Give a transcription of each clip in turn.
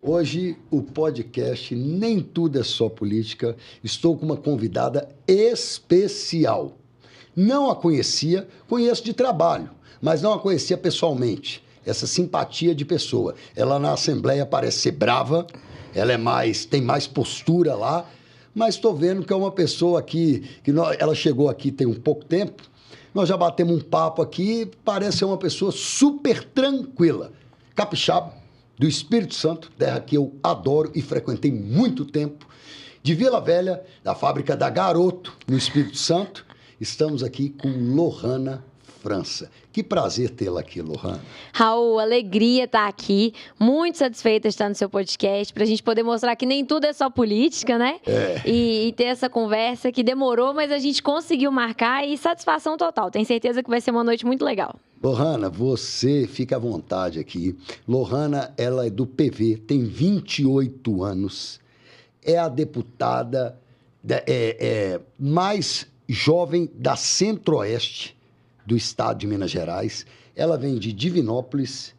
Hoje, o podcast Nem Tudo é Só Política. Estou com uma convidada especial. Não a conhecia, conheço de trabalho, mas não a conhecia pessoalmente. Essa simpatia de pessoa. Ela na Assembleia parece ser brava, ela tem mais postura lá, mas estou vendo que é uma pessoa ela chegou aqui tem um pouco tempo, nós já batemos um papo aqui, parece ser uma pessoa super tranquila. Capixaba, do Espírito Santo, terra que eu adoro e frequentei muito tempo, de Vila Velha, da fábrica da Garoto, no Espírito Santo. Estamos aqui com Lohana França. Que prazer tê-la aqui, Lohana. Raul, alegria estar aqui, muito satisfeita de estar no seu podcast, para a gente poder mostrar que nem tudo é só política, né? E ter essa conversa que demorou, mas a gente conseguiu marcar e satisfação total. Tenho certeza que vai ser uma noite muito legal. Lohana, você fica à vontade aqui. Lohana, ela é do PV, tem 28 anos, é a deputada mais jovem da Centro-Oeste do estado de Minas Gerais. Ela vem de Divinópolis.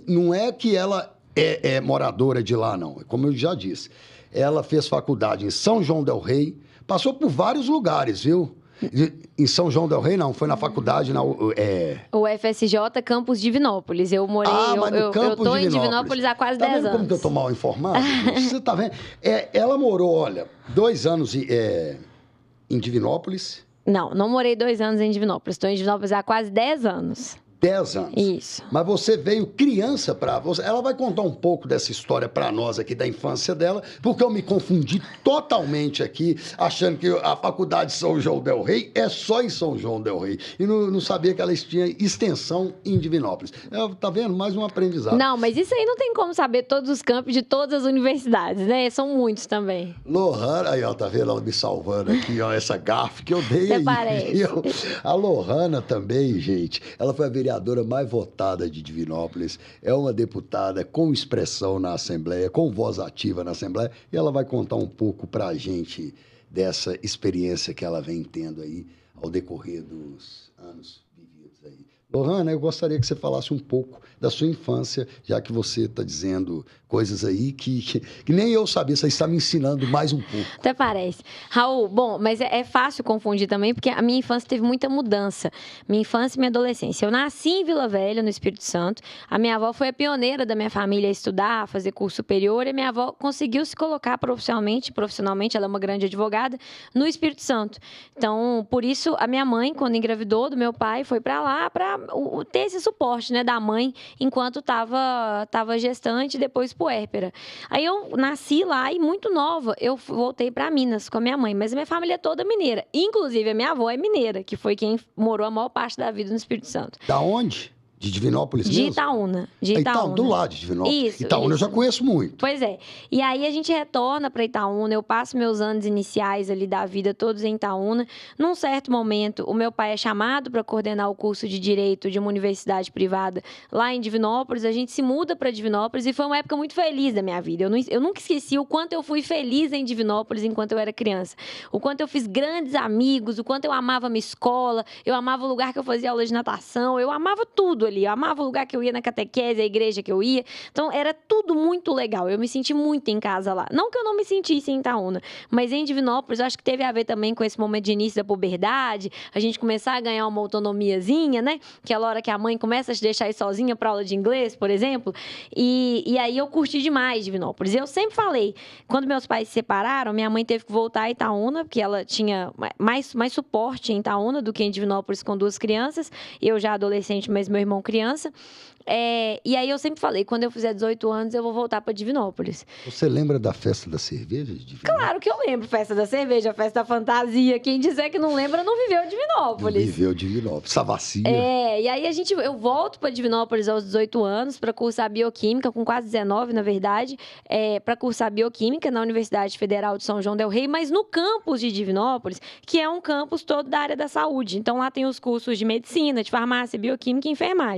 Não é que ela é moradora de lá, não. Como eu já disse, ela fez faculdade em São João del Rei, passou por vários lugares, viu? Em São João del Rei, não, foi na faculdade O FSJ Campus Divinópolis. Eu morei, eu tô em Divinópolis há quase 10 anos. Como que eu tô mal informado? Você tá vendo? Ela morou, olha, 2 anos em Divinópolis. Não morei 2 anos em Divinópolis. Estou em Divinópolis há quase 10 anos. 10 anos. Isso. Mas você veio criança para você. Ela vai contar um pouco dessa história para nós aqui da infância dela, porque eu me confundi totalmente aqui, achando que a faculdade de São João del Rei é só em São João del Rei. E não sabia que ela tinha extensão em Divinópolis. Tá vendo? Mais um aprendizado. Não, mas isso aí não tem como saber todos os campos de todas as universidades, né? São muitos também. Lohana, aí, ó, tá vendo ela me salvando aqui, ó, essa gafe que eu dei aí. Parece. A Lohana também, gente, ela foi a vereadora mais votada de Divinópolis, é uma deputada com expressão na Assembleia, com voz ativa na Assembleia, e ela vai contar um pouco para a gente dessa experiência que ela vem tendo aí ao decorrer dos anos vividos aí. Lohana, eu gostaria que você falasse um pouco da sua infância, já que você está dizendo coisas aí que nem eu sabia, você está me ensinando mais um pouco. Até parece. Raul, bom, mas é fácil confundir também, porque a minha infância teve muita mudança. Minha infância e minha adolescência. Eu nasci em Vila Velha, no Espírito Santo. A minha avó foi a pioneira da minha família a estudar, a fazer curso superior, e a minha avó conseguiu se colocar profissionalmente, ela é uma grande advogada, no Espírito Santo. Então, por isso, a minha mãe, quando engravidou do meu pai, foi para lá para ter esse suporte, né, da mãe, enquanto estava gestante e depois puérpera. Aí eu nasci lá e muito nova, eu voltei para Minas com a minha mãe, mas a minha família é toda mineira. Inclusive, a minha avó é mineira, que foi quem morou a maior parte da vida no Espírito Santo. Da onde? De Divinópolis mesmo? De Itaúna. Do lado de Divinópolis. Itaúna eu já conheço muito. Pois é. E aí a gente retorna para Itaúna, eu passo meus anos iniciais ali da vida todos em Itaúna. Num certo momento, o meu pai é chamado para coordenar o curso de Direito de uma universidade privada lá em Divinópolis. A gente se muda para Divinópolis e foi uma época muito feliz da minha vida. Eu nunca esqueci o quanto eu fui feliz em Divinópolis enquanto eu era criança. O quanto eu fiz grandes amigos, o quanto eu amava a minha escola, eu amava o lugar que eu fazia aula de natação, eu amava tudo ali. Eu amava o lugar que eu ia na catequese, a igreja que eu ia. Então, era tudo muito legal. Eu me senti muito em casa lá. Não que eu não me sentisse em Itaúna, mas em Divinópolis, acho que teve a ver também com esse momento de início da puberdade, a gente começar a ganhar uma autonomiazinha, né? Aquela hora que a mãe começa a te deixar ir sozinha para aula de inglês, por exemplo. E aí eu curti demais Divinópolis. Eu sempre falei, quando meus pais se separaram, minha mãe teve que voltar a Itaúna, porque ela tinha mais suporte em Itaúna do que em Divinópolis com 2 crianças. Eu já adolescente, mas meu irmão criança. E aí eu sempre falei, quando eu fizer 18 anos, eu vou voltar para Divinópolis. Você lembra da festa da cerveja de Divinópolis? Claro que eu lembro. Festa da cerveja, festa da fantasia. Quem disser que não lembra, não viveu Divinópolis. Não viveu Divinópolis. Savassia. E aí eu volto para Divinópolis aos 18 anos para cursar bioquímica, com quase 19, na verdade, para cursar bioquímica na Universidade Federal de São João del Rei, mas no campus de Divinópolis, que é um campus todo da área da saúde. Então, lá tem os cursos de medicina, de farmácia, bioquímica e enfermagem.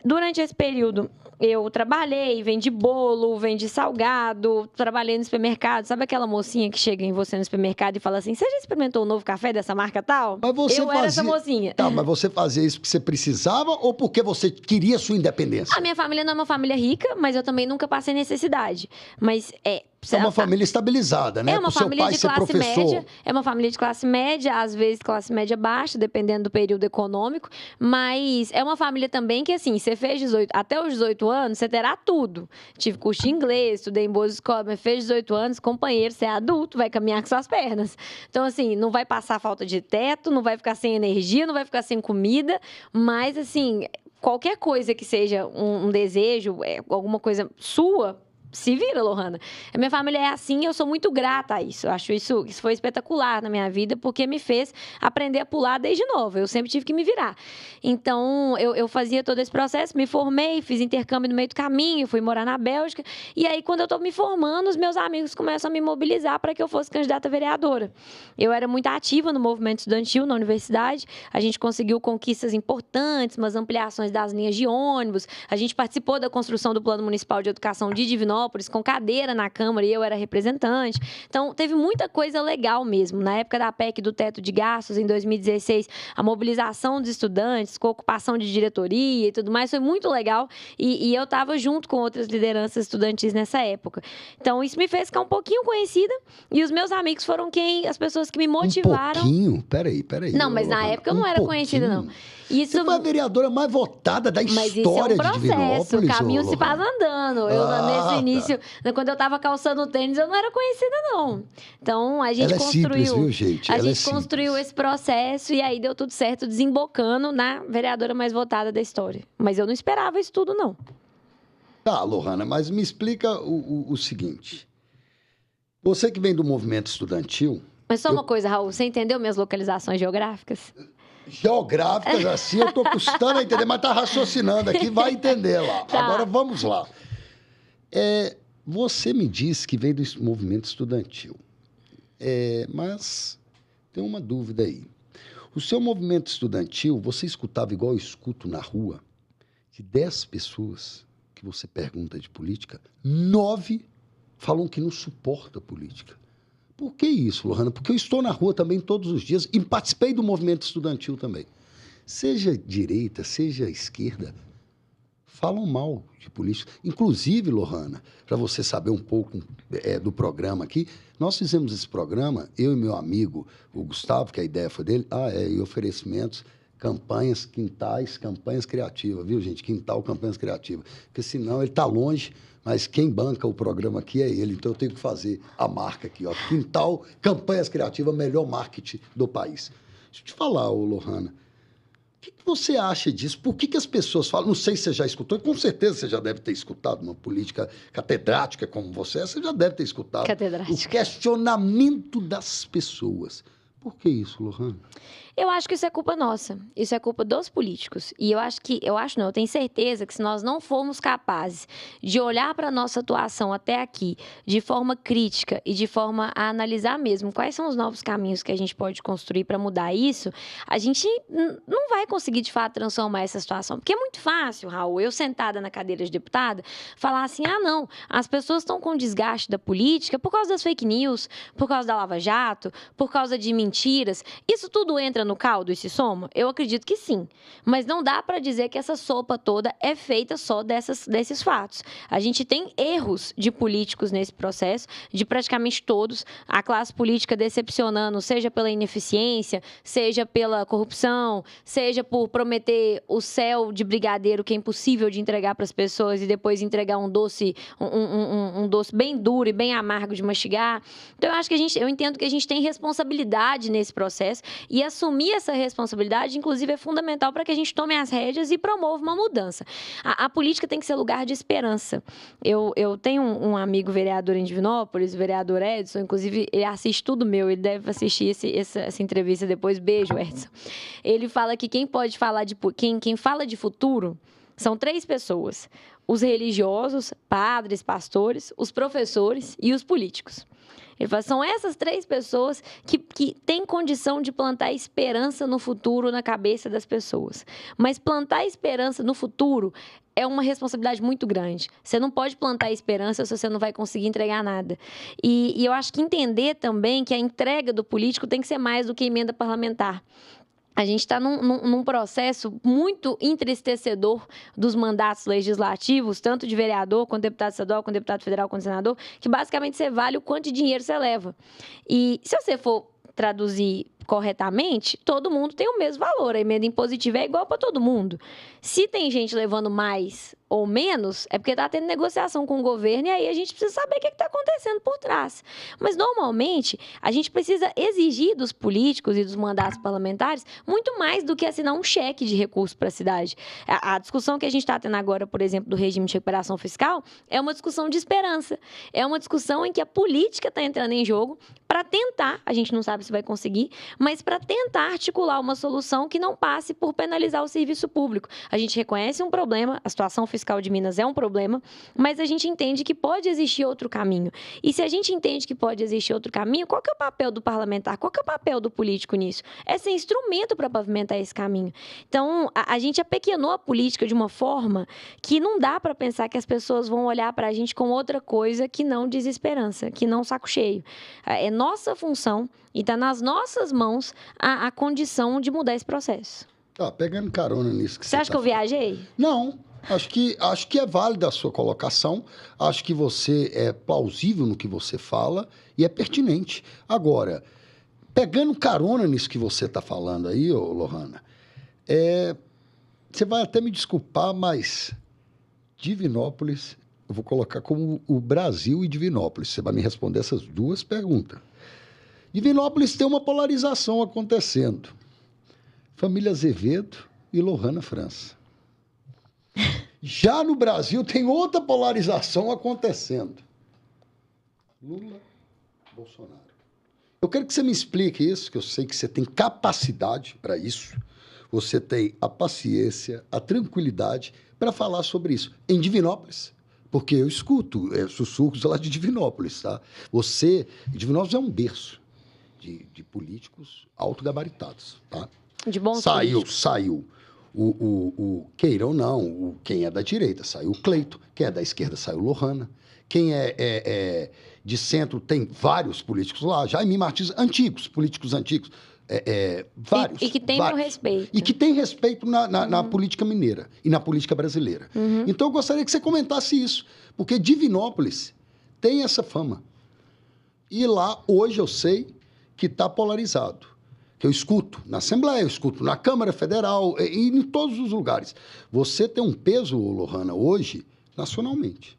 Durante esse período, eu trabalhei, vendi bolo, vendi salgado, trabalhei no supermercado. Sabe aquela mocinha que chega em você no supermercado e fala assim, você já experimentou o novo café dessa marca tal? Mas você era essa mocinha. Tá, mas você fazia isso porque você precisava ou porque você queria sua independência? A minha família não é uma família rica, mas eu também nunca passei necessidade. Mas é uma família estabilizada, né? É uma família de classe média. É uma família de classe média, às vezes classe média baixa, dependendo do período econômico. Mas é uma família também que, assim, você fez 18, até os 18 anos, você terá tudo. Tive curso de inglês, estudei em boas escolas, mas fez 18 anos, companheiro, você é adulto, vai caminhar com suas pernas. Então, assim, não vai passar falta de teto, não vai ficar sem energia, não vai ficar sem comida, mas, assim, qualquer coisa que seja um desejo, alguma coisa sua, se vira, Lohana. A minha família é assim e eu sou muito grata a isso. Eu acho isso foi espetacular na minha vida, porque me fez aprender a pular desde nova. Eu sempre tive que me virar. Então, eu fazia todo esse processo, me formei, fiz intercâmbio no meio do caminho, fui morar na Bélgica. E aí, quando eu estou me formando, os meus amigos começam a me mobilizar para que eu fosse candidata a vereadora. Eu era muito ativa no movimento estudantil na universidade. A gente conseguiu conquistas importantes, umas ampliações das linhas de ônibus. A gente participou da construção do Plano Municipal de Educação de Divinópolis, com cadeira na Câmara, e eu era representante. Então, teve muita coisa legal mesmo. Na época da PEC do teto de gastos, em 2016, a mobilização dos estudantes, com ocupação de diretoria e tudo mais, foi muito legal. E eu estava junto com outras lideranças estudantis nessa época. Então, isso me fez ficar um pouquinho conhecida. E os meus amigos foram as pessoas que me motivaram. Um pouquinho? Peraí. Não, mas na época eu não era conhecida, não. Isso... Você foi a vereadora mais votada da história de Divinópolis. Mas isso é um processo, o caminho se faz andando. Nesse início, quando eu estava calçando tênis, eu não era conhecida, não. Então, a gente construiu... Simples, viu, gente? A gente construiu esse processo e aí deu tudo certo, desembocando na vereadora mais votada da história. Mas eu não esperava isso tudo, não. Tá, Lohana, mas me explica o seguinte. Você que vem do movimento estudantil... Mas só uma coisa, Raul, você entendeu minhas localizações geográficas? Geográficas, assim, eu tô custando a entender, mas tá raciocinando aqui, vai entender lá. Tá. Agora, vamos lá. Você me disse que veio do movimento estudantil, mas tem uma dúvida aí. O seu movimento estudantil, você escutava igual eu escuto na rua, de 10 pessoas que você pergunta de política, 9 falam que não suporta política. Por que isso, Lohana? Porque eu estou na rua também todos os dias e participei do movimento estudantil também. Seja direita, seja esquerda, falam mal de política. Inclusive, Lohana, para você saber um pouco do programa aqui, nós fizemos esse programa, eu e meu amigo, o Gustavo, que a ideia foi dele, e oferecimentos, campanhas, quintais, campanhas criativas, viu, gente? Quintal, campanhas criativas. Porque senão ele está longe, mas quem banca o programa aqui é ele, então eu tenho que fazer a marca aqui, ó. Quintal, campanhas criativas, melhor marketing do país. Deixa eu te falar, Lohana, o que você acha disso? Por que as pessoas falam? Não sei se você já escutou, e com certeza você já deve ter escutado uma política catedrática como você já deve ter escutado. O questionamento das pessoas. Por que isso, Lohana? Eu acho que isso é culpa nossa. Isso é culpa dos políticos. E eu tenho certeza que se nós não formos capazes de olhar para a nossa atuação até aqui de forma crítica e de forma a analisar mesmo quais são os novos caminhos que a gente pode construir para mudar isso, a gente não vai conseguir, de fato, transformar essa situação. Porque é muito fácil, Raul, eu sentada na cadeira de deputada, falar assim, não, as pessoas estão com desgaste da política por causa das fake news, por causa da Lava Jato, por causa de mentiras. Isso tudo entra no caldo e se soma? Eu acredito que sim. Mas não dá para dizer que essa sopa toda é feita só desses fatos. A gente tem erros de políticos nesse processo, de praticamente todos. A classe política decepcionando, seja pela ineficiência, seja pela corrupção, seja por prometer o céu de brigadeiro que é impossível de entregar para as pessoas e depois entregar um doce bem duro e bem amargo de mastigar. Então, eu entendo que a gente tem responsabilidade nesse processo e assumir essa responsabilidade, inclusive, é fundamental para que a gente tome as rédeas e promova uma mudança. A política tem que ser lugar de esperança. Eu tenho um amigo vereador em Divinópolis, o vereador Edson, inclusive, ele assiste tudo meu, ele deve assistir essa entrevista depois. Beijo, Edson. Ele fala que quem fala de futuro são 3 pessoas. os religiosos, padres, pastores, os professores e os políticos. Ele fala, são essas 3 pessoas que têm condição de plantar esperança no futuro na cabeça das pessoas. Mas plantar esperança no futuro é uma responsabilidade muito grande. Você não pode plantar esperança se você não vai conseguir entregar nada. E eu acho que entender também que a entrega do político tem que ser mais do que emenda parlamentar. A gente está num processo muito entristecedor dos mandatos legislativos, tanto de vereador, quanto deputado estadual, quanto deputado federal, quanto senador, que basicamente você vale o quanto de dinheiro você leva. E se você for traduzir corretamente, todo mundo tem o mesmo valor. A emenda impositiva é igual para todo mundo. Se tem gente levando mais ou menos, é porque está tendo negociação com o governo e aí a gente precisa saber o que está acontecendo por trás. Mas, normalmente, a gente precisa exigir dos políticos e dos mandatos parlamentares muito mais do que assinar um cheque de recurso para a cidade. A discussão que a gente está tendo agora, por exemplo, do regime de recuperação fiscal, é uma discussão de esperança. É uma discussão em que a política está entrando em jogo para tentar, a gente não sabe se vai conseguir, mas para tentar articular uma solução que não passe por penalizar o serviço público. A gente reconhece um problema, a situação fiscal de Minas é um problema, mas a gente entende que pode existir outro caminho. E se a gente entende que pode existir outro caminho, qual que é o papel do parlamentar? Qual que é o papel do político nisso? É ser instrumento para pavimentar esse caminho. Então, a gente apequenou a política de uma forma que não dá para pensar que as pessoas vão olhar para a gente com outra coisa que não desesperança, que não saco cheio. É nossa função e está nas nossas mãos a condição de mudar esse processo. Pegando carona nisso que você acha que eu viajei? Não. Acho que é válida a sua colocação. Acho que você é plausível no que você fala e é pertinente. Agora, pegando carona nisso que você está falando aí, ô Lohana, você vai até me desculpar, mas Divinópolis, eu vou colocar como o Brasil e Divinópolis. Você vai me responder essas 2 perguntas. Divinópolis tem uma polarização acontecendo. Família Azevedo e Lohana França. Já no Brasil tem outra polarização acontecendo. Lula, Bolsonaro. Eu quero que você me explique isso, que eu sei que você tem capacidade para isso. Você tem a paciência, a tranquilidade para falar sobre isso. Em Divinópolis, porque eu escuto sussurros lá de Divinópolis, tá? Divinópolis é um berço de políticos autogabaritados, tá? De bons políticos. Saiu. O Queirão não, quem é da direita saiu o Cleito, quem é da esquerda saiu o Lohana, quem é de centro tem vários políticos lá, Jaime Martins, políticos antigos, vários. E que tem meu respeito. E que tem respeito na política mineira e na política brasileira. Uhum. Então eu gostaria que você comentasse isso, porque Divinópolis tem essa fama. E lá, hoje eu sei que está polarizado. Que eu escuto na Assembleia, eu escuto na Câmara Federal e em todos os lugares. Você tem um peso, Lohana, hoje, nacionalmente.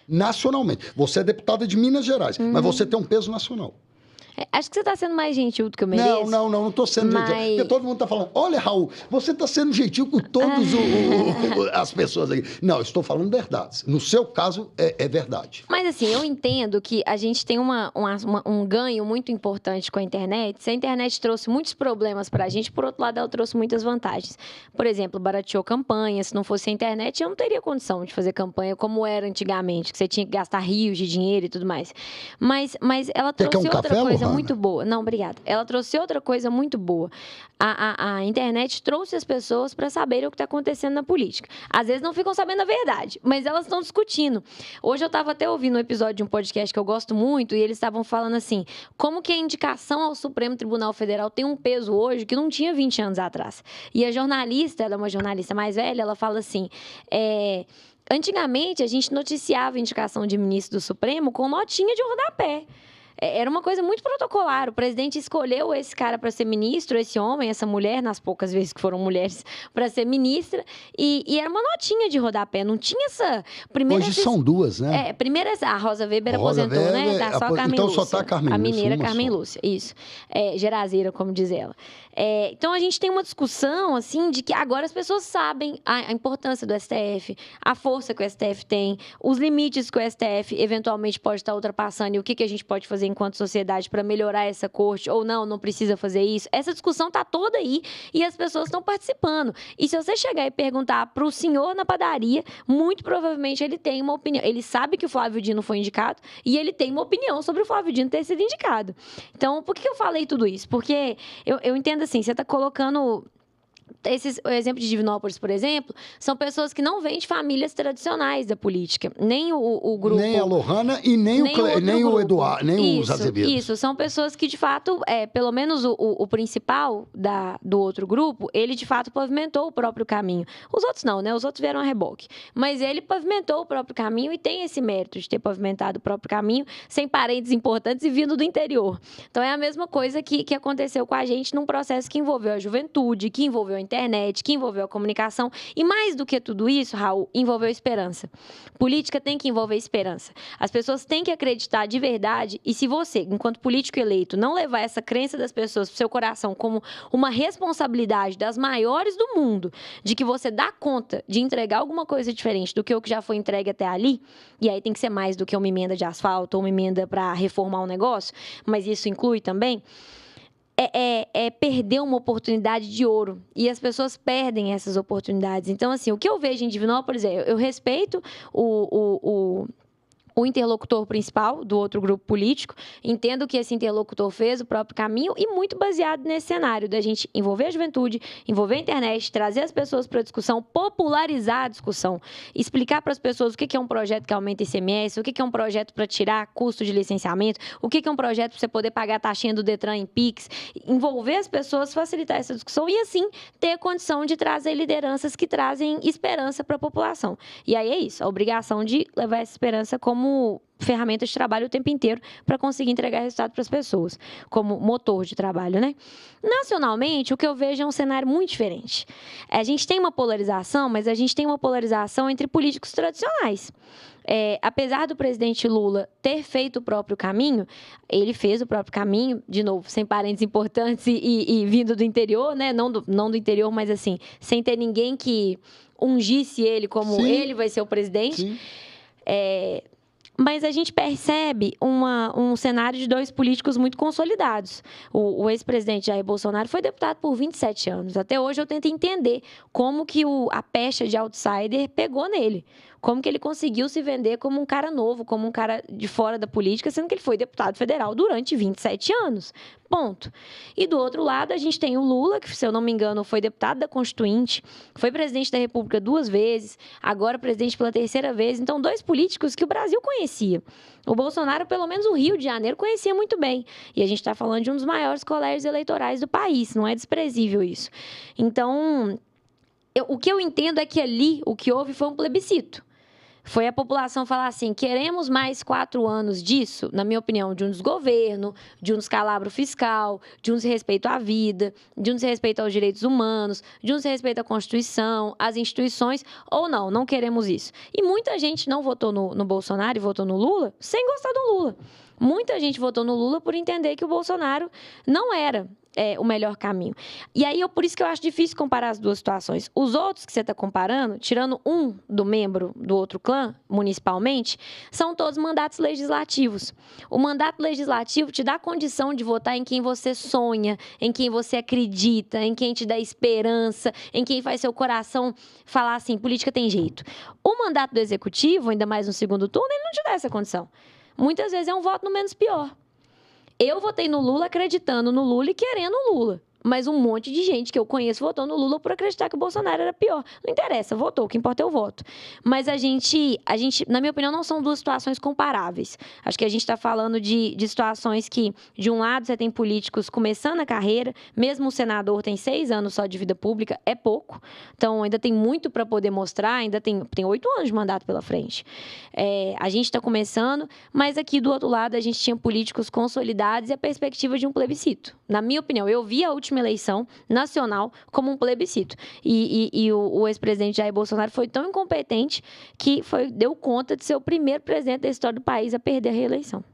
Nacionalmente. Você é deputada de Minas Gerais, mas você tem um peso nacional. Acho que você está sendo mais gentil do que eu mereço. Não estou sendo gentil. Porque todo mundo está falando, olha, Raul, você está sendo gentil com todas as pessoas aqui. Não, estou falando verdades. No seu caso, é verdade. Mas assim, eu entendo que a gente tem um ganho muito importante com a internet. Se a internet trouxe muitos problemas para a gente, por outro lado, ela trouxe muitas vantagens. Por exemplo, barateou campanha. Se não fosse a internet, eu não teria condição de fazer campanha como era antigamente, que você tinha que gastar rios de dinheiro e tudo mais. Mas ela trouxe outra coisa muito boa. Não, obrigada. Ela trouxe outra coisa muito boa. A internet trouxe as pessoas para saberem o que está acontecendo na política. Às vezes não ficam sabendo a verdade, mas elas estão discutindo. Hoje eu estava até ouvindo um episódio de um podcast que eu gosto muito e eles estavam falando assim, como que a indicação ao Supremo Tribunal Federal tem um peso hoje que não tinha 20 anos atrás. E a jornalista, ela é uma jornalista mais velha, ela fala assim, antigamente a gente noticiava a indicação de ministro do Supremo com notinha de rodapé. Era uma coisa muito protocolar. O presidente escolheu esse cara para ser ministro, esse homem, essa mulher, nas poucas vezes que foram mulheres, para ser ministra. E era uma notinha de rodapé. Não tinha essa... Hoje são 2, né? Primeiro a Rosa Weber aposentou, né? Tá só a Carmen então Lúcia. Só tá a Carmen Lúcia. A Lúcia, mineira Carmen Lúcia, isso. Gerazeira, como diz ela. Então, a gente tem uma discussão, assim, de que agora as pessoas sabem a importância do STF, a força que o STF tem, os limites que o STF eventualmente pode estar ultrapassando e o que a gente pode fazer enquanto sociedade para melhorar essa corte, ou não precisa fazer isso. Essa discussão está toda aí e as pessoas estão participando. E se você chegar e perguntar para o senhor na padaria, muito provavelmente ele tem uma opinião. Ele sabe que o Flávio Dino foi indicado e ele tem uma opinião sobre o Flávio Dino ter sido indicado. Então, por que eu falei tudo isso? Porque eu entendo assim, você está colocando... O exemplo de Divinópolis, por exemplo, são pessoas que não vêm de famílias tradicionais da política. Nem o grupo... Nem a Lohana e nem o Eduardo, nem os Azevedo. Isso, são pessoas que, de fato, pelo menos o principal do outro grupo, ele, de fato, pavimentou o próprio caminho. Os outros não, né? Os outros vieram a reboque. Mas ele pavimentou o próprio caminho e tem esse mérito de ter pavimentado o próprio caminho, sem parentes importantes e vindo do interior. Então, é a mesma coisa que aconteceu com a gente num processo que envolveu a juventude, que envolveu a internet, que envolveu a comunicação e, mais do que tudo isso, Raul, envolveu esperança. Política tem que envolver esperança. As pessoas têm que acreditar de verdade e se você, enquanto político eleito, não levar essa crença das pessoas para o seu coração como uma responsabilidade das maiores do mundo, de que você dá conta de entregar alguma coisa diferente do que o que já foi entregue até ali, e aí tem que ser mais do que uma emenda de asfalto ou uma emenda para reformar um negócio, mas isso inclui também... É perder uma oportunidade de ouro. E as pessoas perdem essas oportunidades. Então, assim, o que eu vejo em Divinópolis eu respeito o interlocutor principal do outro grupo político, entendo que esse interlocutor fez o próprio caminho e muito baseado nesse cenário da gente envolver a juventude, envolver a internet, trazer as pessoas para a discussão, popularizar a discussão, explicar para as pessoas o que é um projeto que aumenta ICMS, o que é um projeto para tirar custo de licenciamento, o que é um projeto para você poder pagar a taxinha do Detran em Pix, envolver as pessoas, facilitar essa discussão e, assim, ter a condição de trazer lideranças que trazem esperança para a população. E aí é isso, a obrigação de levar essa esperança como ferramenta de trabalho o tempo inteiro para conseguir entregar resultado para as pessoas, como motor de trabalho, né? Nacionalmente, o que eu vejo é um cenário muito diferente. A gente tem uma polarização, mas a gente tem uma polarização entre políticos tradicionais. Apesar do presidente Lula ter feito o próprio caminho, ele fez o próprio caminho, de novo, sem parentes importantes e vindo do interior, né? Não do interior, mas assim, sem ter ninguém que ungisse ele como Sim. Ele vai ser o presidente. Sim. Mas a gente percebe um cenário de dois políticos muito consolidados. O ex-presidente Jair Bolsonaro foi deputado por 27 anos. Até hoje eu tento entender como que a pecha de outsider pegou nele. Como que ele conseguiu se vender como um cara novo, como um cara de fora da política, sendo que ele foi deputado federal durante 27 anos. Ponto. E do outro lado, a gente tem o Lula, que, se eu não me engano, foi deputado da Constituinte, foi presidente da República 2 vezes, agora presidente pela 3ª vez. Então, dois políticos que o Brasil conhecia. O Bolsonaro, pelo menos o Rio de Janeiro, conhecia muito bem. E a gente está falando de um dos maiores colégios eleitorais do país, não é desprezível isso. Então, o que eu entendo é que ali o que houve foi um plebiscito. Foi a população falar assim, queremos mais 4 anos disso, na minha opinião, de um desgoverno, de um descalabro fiscal, de um desrespeito à vida, de um desrespeito aos direitos humanos, de um desrespeito à Constituição, às instituições, ou não queremos isso. E muita gente não votou no Bolsonaro e votou no Lula sem gostar do Lula. Muita gente votou no Lula por entender que o Bolsonaro não era o melhor caminho. E aí, por isso que eu acho difícil comparar as duas situações. Os outros que você está comparando, tirando um do membro do outro clã, municipalmente, são todos mandatos legislativos. O mandato legislativo te dá a condição de votar em quem você sonha, em quem você acredita, em quem te dá esperança, em quem faz seu coração falar assim, política tem jeito. O mandato do executivo, ainda mais no segundo turno, ele não te dá essa condição. Muitas vezes é um voto no menos pior. Eu votei no Lula acreditando no Lula e querendo o Lula. Mas um monte de gente que eu conheço votou no Lula por acreditar que o Bolsonaro era pior. Não interessa, votou, o que importa é o voto. Mas a gente, na minha opinião, não são duas situações comparáveis. Acho que a gente está falando de situações que, de um lado, você tem políticos começando a carreira, mesmo o senador tem 6 anos só de vida pública, é pouco. Então, ainda tem muito para poder mostrar, ainda tem 8 anos de mandato pela frente. A gente está começando, mas aqui do outro lado a gente tinha políticos consolidados e a perspectiva de um plebiscito. Na minha opinião, eu vi a última eleição nacional como um plebiscito. E o ex-presidente Jair Bolsonaro foi tão incompetente que deu conta de ser o primeiro presidente da história do país a perder a reeleição.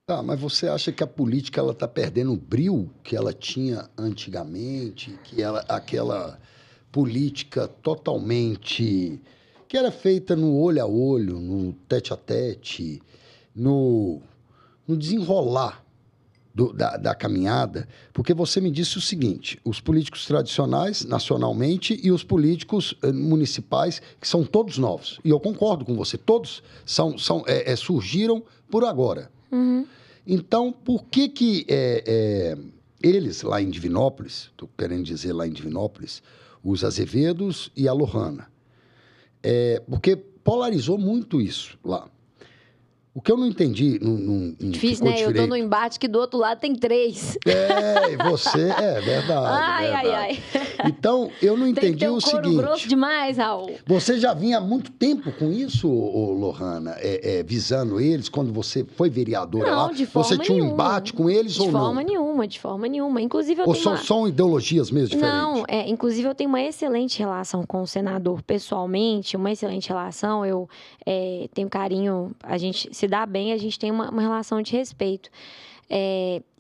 Tá, mas você acha que a política ela está perdendo o brio que ela tinha antigamente, que aquela política totalmente que era feita no olho a olho, no tete a tete, no no desenrolar da caminhada, porque você me disse o seguinte, os políticos tradicionais, nacionalmente, e os políticos municipais, que são todos novos. E eu concordo com você, todos surgiram por agora. Uhum. Então, por que eles, lá em Divinópolis, estou querendo dizer lá em Divinópolis, os Azevedos e a Lohana, porque polarizou muito isso lá. O que eu não entendi... Difícil, né? Eu tô no embate que do outro lado tem 3. E você... É verdade. Ai. Então, eu não entendi o seguinte... Tem que ter um couro grosso demais, Raul. Você já vinha há muito tempo com isso, Lohana, visando eles, quando você foi vereadora não, lá? De forma você tinha nenhuma. Um embate com eles ou não? De forma nenhuma. Inclusive, eu ou tenho são ideologias mesmo diferentes? Não, inclusive eu tenho uma excelente relação com o senador pessoalmente, uma excelente relação. Eu tenho carinho, a gente se dá bem, a gente tem uma relação de respeito.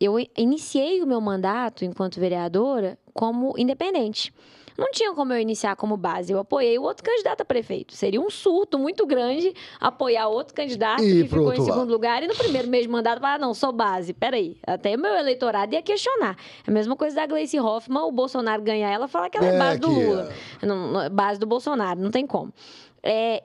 Eu iniciei o meu mandato enquanto vereadora como independente. Não tinha como eu iniciar como base. Eu apoiei o outro candidato a prefeito. Seria um surto muito grande apoiar outro candidato que ficou em segundo lugar e no primeiro mês de mandato falar, não, sou base. Peraí, até meu eleitorado ia questionar. É a mesma coisa da Gleice Hoffmann, o Bolsonaro ganhar ela, falar que ela é base do Lula. Não, base do Bolsonaro, não tem como.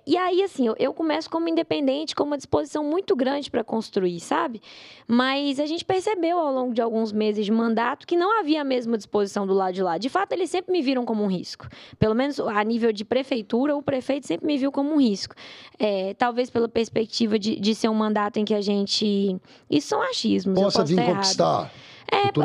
E aí, assim, eu começo como independente, com uma disposição muito grande para construir, sabe? Mas a gente percebeu ao longo de alguns meses de mandato que não havia a mesma disposição do lado de lá. De fato, eles sempre me viram como um risco. Pelo menos a nível de prefeitura, o prefeito sempre me viu como um risco. Talvez pela perspectiva de ser um mandato em que a gente... Isso são achismos, possa vir conquistar.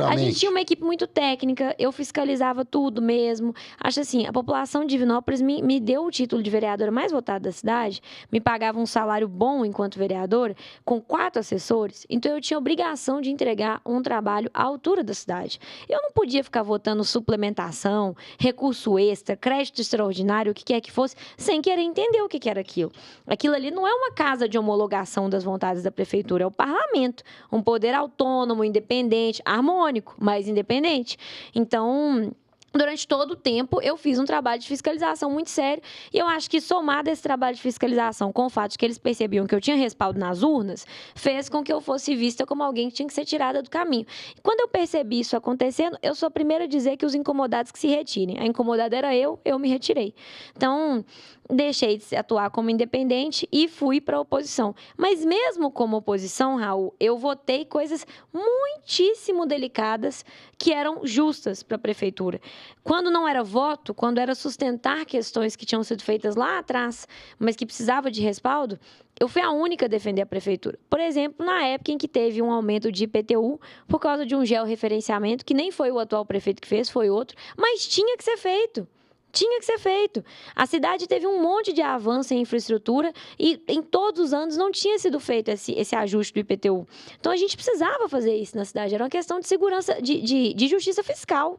A gente tinha uma equipe muito técnica, eu fiscalizava tudo mesmo. Acho assim, a população de Divinópolis me deu o título de vereadora mais votada da cidade, me pagava um salário bom enquanto vereadora, com 4 assessores, então eu tinha obrigação de entregar um trabalho à altura da cidade. Eu não podia ficar votando suplementação, recurso extra, crédito extraordinário, o que quer que fosse, sem querer entender o que era aquilo. Aquilo ali não é uma casa de homologação das vontades da prefeitura, é o parlamento, um poder autônomo, independente, harmônico, mas independente. Então, durante todo o tempo, eu fiz um trabalho de fiscalização muito sério e eu acho que somado esse trabalho de fiscalização com o fato de que eles percebiam que eu tinha respaldo nas urnas, fez com que eu fosse vista como alguém que tinha que ser tirada do caminho. E quando eu percebi isso acontecendo, eu sou a primeira a dizer que os incomodados que se retirem. A incomodada era eu me retirei. Então, deixei de atuar como independente e fui para a oposição. Mas mesmo como oposição, Raul, eu votei coisas muitíssimo delicadas que eram justas para a prefeitura. Quando não era voto, quando era sustentar questões que tinham sido feitas lá atrás, mas que precisava de respaldo, eu fui a única a defender a prefeitura. Por exemplo, na época em que teve um aumento de IPTU por causa de um georreferenciamento, que nem foi o atual prefeito que fez, foi outro, mas tinha que ser feito. Tinha que ser feito. A cidade teve um monte de avanço em infraestrutura e em todos os anos não tinha sido feito esse ajuste do IPTU. Então, a gente precisava fazer isso na cidade. Era uma questão de segurança, de justiça fiscal.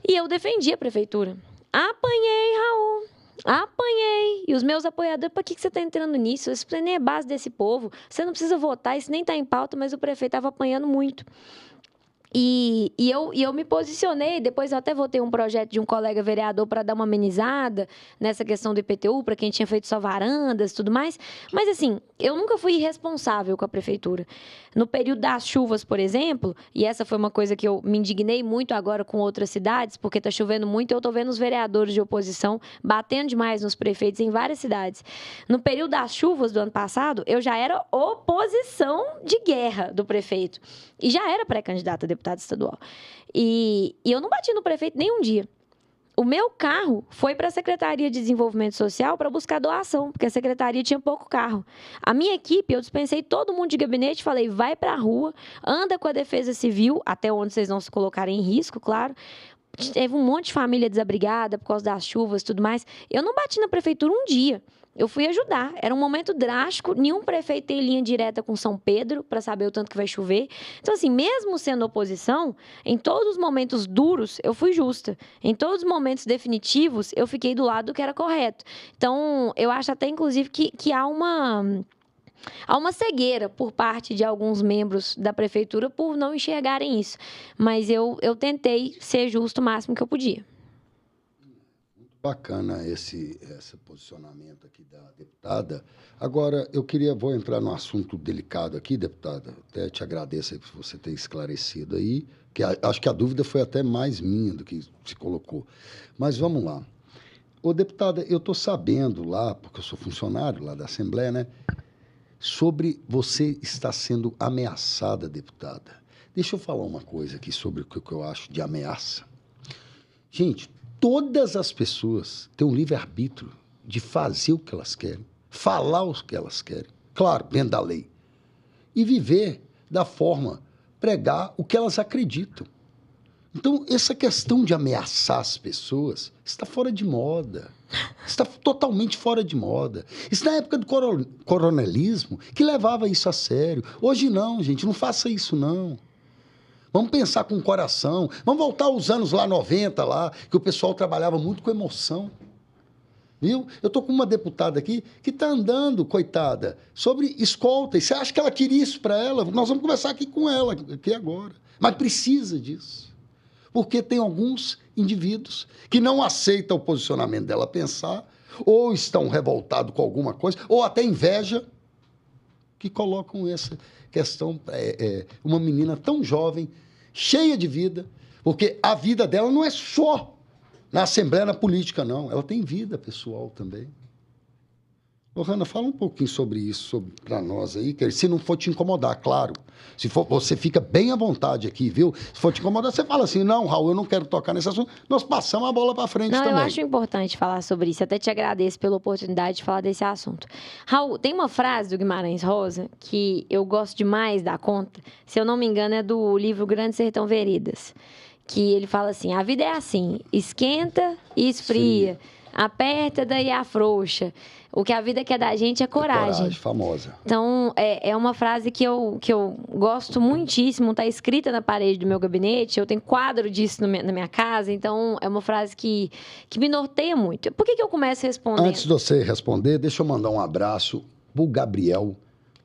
E eu defendi a prefeitura. Apanhei, Raul. Apanhei. E os meus apoiadores, para que você está entrando nisso? Isso nem é base desse povo. Você não precisa votar, isso nem está em pauta, mas o prefeito estava apanhando muito. E eu me posicionei, depois eu até votei um projeto de um colega vereador para dar uma amenizada nessa questão do IPTU, para quem tinha feito só varandas e tudo mais. Mas, assim, eu nunca fui irresponsável com a prefeitura. No período das chuvas, por exemplo, e essa foi uma coisa que eu me indignei muito agora com outras cidades, porque está chovendo muito, eu estou vendo os vereadores de oposição batendo demais nos prefeitos em várias cidades. No período das chuvas do ano passado, eu já era oposição de guerra do prefeito. E já era pré-candidata a deputada estadual. E eu não bati no prefeito nem um dia. O meu carro foi para a Secretaria de Desenvolvimento Social para buscar doação, porque a secretaria tinha pouco carro. A minha equipe, eu dispensei todo mundo de gabinete, falei, vai para a rua, anda com a Defesa Civil, até onde vocês não se colocarem em risco, claro. Teve um monte de família desabrigada por causa das chuvas e tudo mais. Eu não bati na prefeitura um dia. Eu fui ajudar. Era um momento drástico. Nenhum prefeito tem linha direta com São Pedro para saber o tanto que vai chover. Então, assim, mesmo sendo oposição, em todos os momentos duros, eu fui justa. Em todos os momentos definitivos, eu fiquei do lado do que era correto. Então, eu acho até, inclusive, que há uma cegueira por parte de alguns membros da prefeitura por não enxergarem isso. Mas eu tentei ser justo o máximo que eu podia. Muito Bacana esse posicionamento aqui da deputada. Agora, vou entrar num assunto delicado aqui, deputada. Até te agradeço aí por você ter esclarecido aí, que acho que a dúvida foi até mais minha do que se colocou. Mas vamos lá. Ô, deputada, eu estou sabendo lá, porque eu sou funcionário lá da Assembleia, né? Sobre você estar sendo ameaçada, deputada. Deixa eu falar uma coisa aqui sobre o que eu acho de ameaça. Gente, todas as pessoas têm um livre-arbítrio de fazer o que elas querem, falar o que elas querem, claro, dentro da lei, e viver da forma, pregar o que elas acreditam. Então, essa questão de ameaçar as pessoas está fora de moda. Está totalmente fora de moda. Isso na época do coronelismo, que levava isso a sério. Hoje não, gente, não faça isso não. Vamos pensar com o coração. Vamos voltar aos anos lá 90, lá, que o pessoal trabalhava muito com emoção. Viu? Eu estou com uma deputada aqui que está andando, coitada, sobre escolta. E você acha que ela queria isso para ela? Nós vamos conversar aqui com ela, aqui agora. Mas precisa disso. Porque tem alguns indivíduos que não aceitam o posicionamento dela pensar, ou estão revoltados com alguma coisa, ou até inveja, que colocam essa questão, uma menina tão jovem, cheia de vida, porque a vida dela não é só na Assembleia, na política, não. Ela tem vida pessoal também. Lohana, fala um pouquinho sobre isso para nós aí, que se não for te incomodar, claro. Se for, você fica bem à vontade aqui, viu? Se for te incomodar, você fala assim, não, Raul, eu não quero tocar nesse assunto. Nós passamos a bola para frente também. Não, eu acho importante falar sobre isso. Até te agradeço pela oportunidade de falar desse assunto. Raul, tem uma frase do Guimarães Rosa que eu gosto demais da conta. Se eu não me engano, é do livro Grande Sertão Veredas. Que ele fala assim, a vida é assim, esquenta e esfria. Sim. Aperta, daí afrouxa. O que a vida quer da gente é coragem. Coragem, famosa. Então, é uma frase que eu gosto muitíssimo, está escrita na parede do meu gabinete, eu tenho quadro disso na minha casa, então é uma frase que me norteia muito. Por que eu começo respondendo? Antes de você responder, deixa eu mandar um abraço pro Gabriel.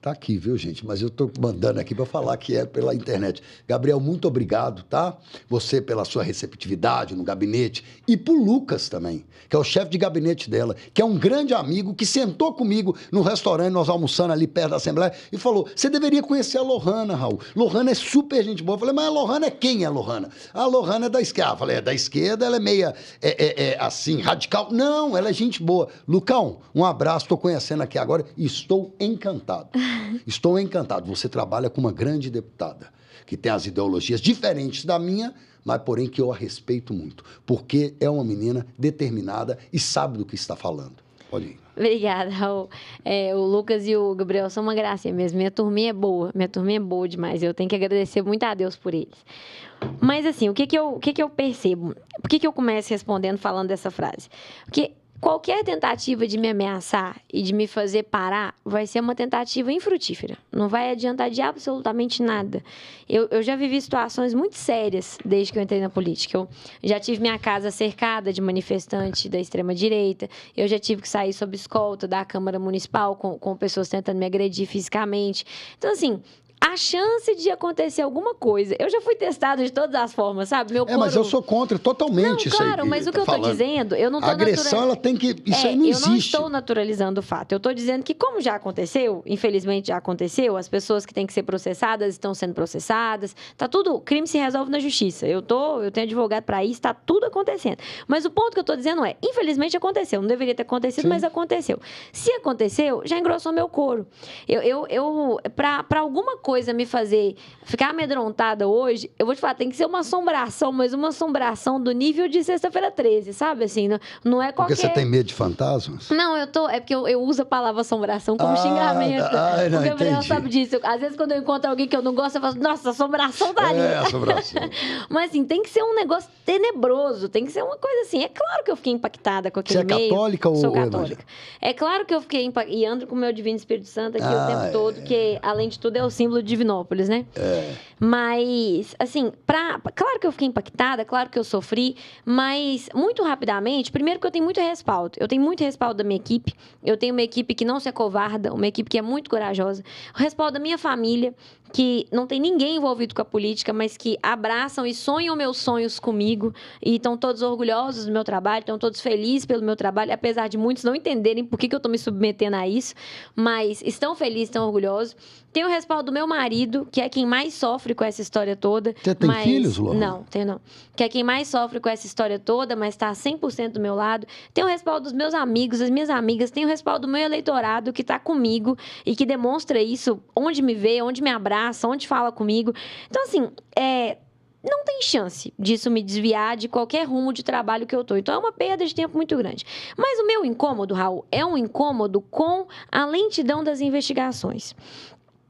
Tá aqui, viu, gente? Mas eu tô mandando aqui para falar que é pela internet. Gabriel, muito obrigado, tá? Você pela sua receptividade no gabinete. E pro Lucas também, que é o chefe de gabinete dela, que é um grande amigo, que sentou comigo no restaurante, nós almoçando ali perto da Assembleia, e falou, você deveria conhecer a Lohana, Raul. Lohana é super gente boa. Eu falei, mas a Lohana é quem é a Lohana? A Lohana é da esquerda. Eu falei, é da esquerda, ela é meia, assim, radical. Não, ela é gente boa. Lucão, um abraço, tô conhecendo aqui agora e estou encantado. Estou encantado. Você trabalha com uma grande deputada, que tem as ideologias diferentes da minha, mas porém que eu a respeito muito, porque é uma menina determinada e sabe do que está falando. Pode ir. Obrigada, Raul. O Lucas e o Gabriel são uma gracinha mesmo. Minha turminha é boa demais. Eu tenho que agradecer muito a Deus por eles. Mas assim, o que eu percebo? Por que eu começo respondendo falando dessa frase? Porque qualquer tentativa de me ameaçar e de me fazer parar vai ser uma tentativa infrutífera. Não vai adiantar de absolutamente nada. Eu já vivi situações muito sérias desde que eu entrei na política. Eu já tive minha casa cercada de manifestantes da extrema-direita. Eu já tive que sair sob escolta da Câmara Municipal com pessoas tentando me agredir fisicamente. Então, assim, a chance de acontecer alguma coisa. Eu já fui testada de todas as formas, sabe? Meu couro... mas eu sou contra totalmente isso aí. Claro, mas o que eu tô dizendo, eu não tô... A agressão, ela tem que... Isso aí não existe. Eu não estou naturalizando o fato. Eu tô dizendo que, como já aconteceu, infelizmente já aconteceu, as pessoas que têm que ser processadas estão sendo processadas. Tá tudo... Crime se resolve na justiça. Eu tenho advogado para isso, tá tudo acontecendo. Mas o ponto que eu tô dizendo é, infelizmente aconteceu. Não deveria ter acontecido, sim, mas aconteceu. Se aconteceu, já engrossou meu couro. Para alguma coisa me fazer ficar amedrontada hoje, eu vou te falar, tem que ser uma assombração, mas uma assombração do nível de Sexta-feira 13, sabe? Assim, não é qualquer... Porque você tem medo de fantasmas? Não, é porque eu uso a palavra assombração como xingamento. Não, o Gabriel entendi. sabe disso. Às vezes, quando eu encontro alguém que eu não gosto, eu falo, nossa, assombração tá ali. Assombração. Mas, assim, tem que ser um negócio tenebroso, tem que ser uma coisa assim. É claro que eu fiquei impactada com aquele meio. Você é católica ou... Sou católica. É claro que eu fiquei impactada, e ando com o meu Divino Espírito Santo aqui o tempo todo, que, além de tudo, é o símbolo do Divinópolis, né? Mas, assim, claro que eu fiquei impactada, claro que eu sofri, mas muito rapidamente, primeiro que eu tenho muito respaldo. Eu tenho muito respaldo da minha equipe, eu tenho uma equipe que não se acovarda, uma equipe que é muito corajosa, o respaldo da minha família, que não tem ninguém envolvido com a política, mas que abraçam e sonham meus sonhos comigo e estão todos orgulhosos do meu trabalho, estão todos felizes pelo meu trabalho, apesar de muitos não entenderem por que eu estou me submetendo a isso, mas estão felizes, estão orgulhosos. Tenho o respaldo do meu marido, que é quem mais sofre com essa história toda. Você tem filhos, Lô? Não, tenho não. Que é quem mais sofre com essa história toda, mas está 100% do meu lado. Tenho o respaldo dos meus amigos, das minhas amigas, tenho o respaldo do meu eleitorado que está comigo e que demonstra isso onde me vê, onde me abraça, onde fala comigo. Então, assim, não tem chance disso me desviar de qualquer rumo de trabalho que eu tô. Então, é uma perda de tempo muito grande. Mas o meu incômodo, Raul, é um incômodo com a lentidão das investigações.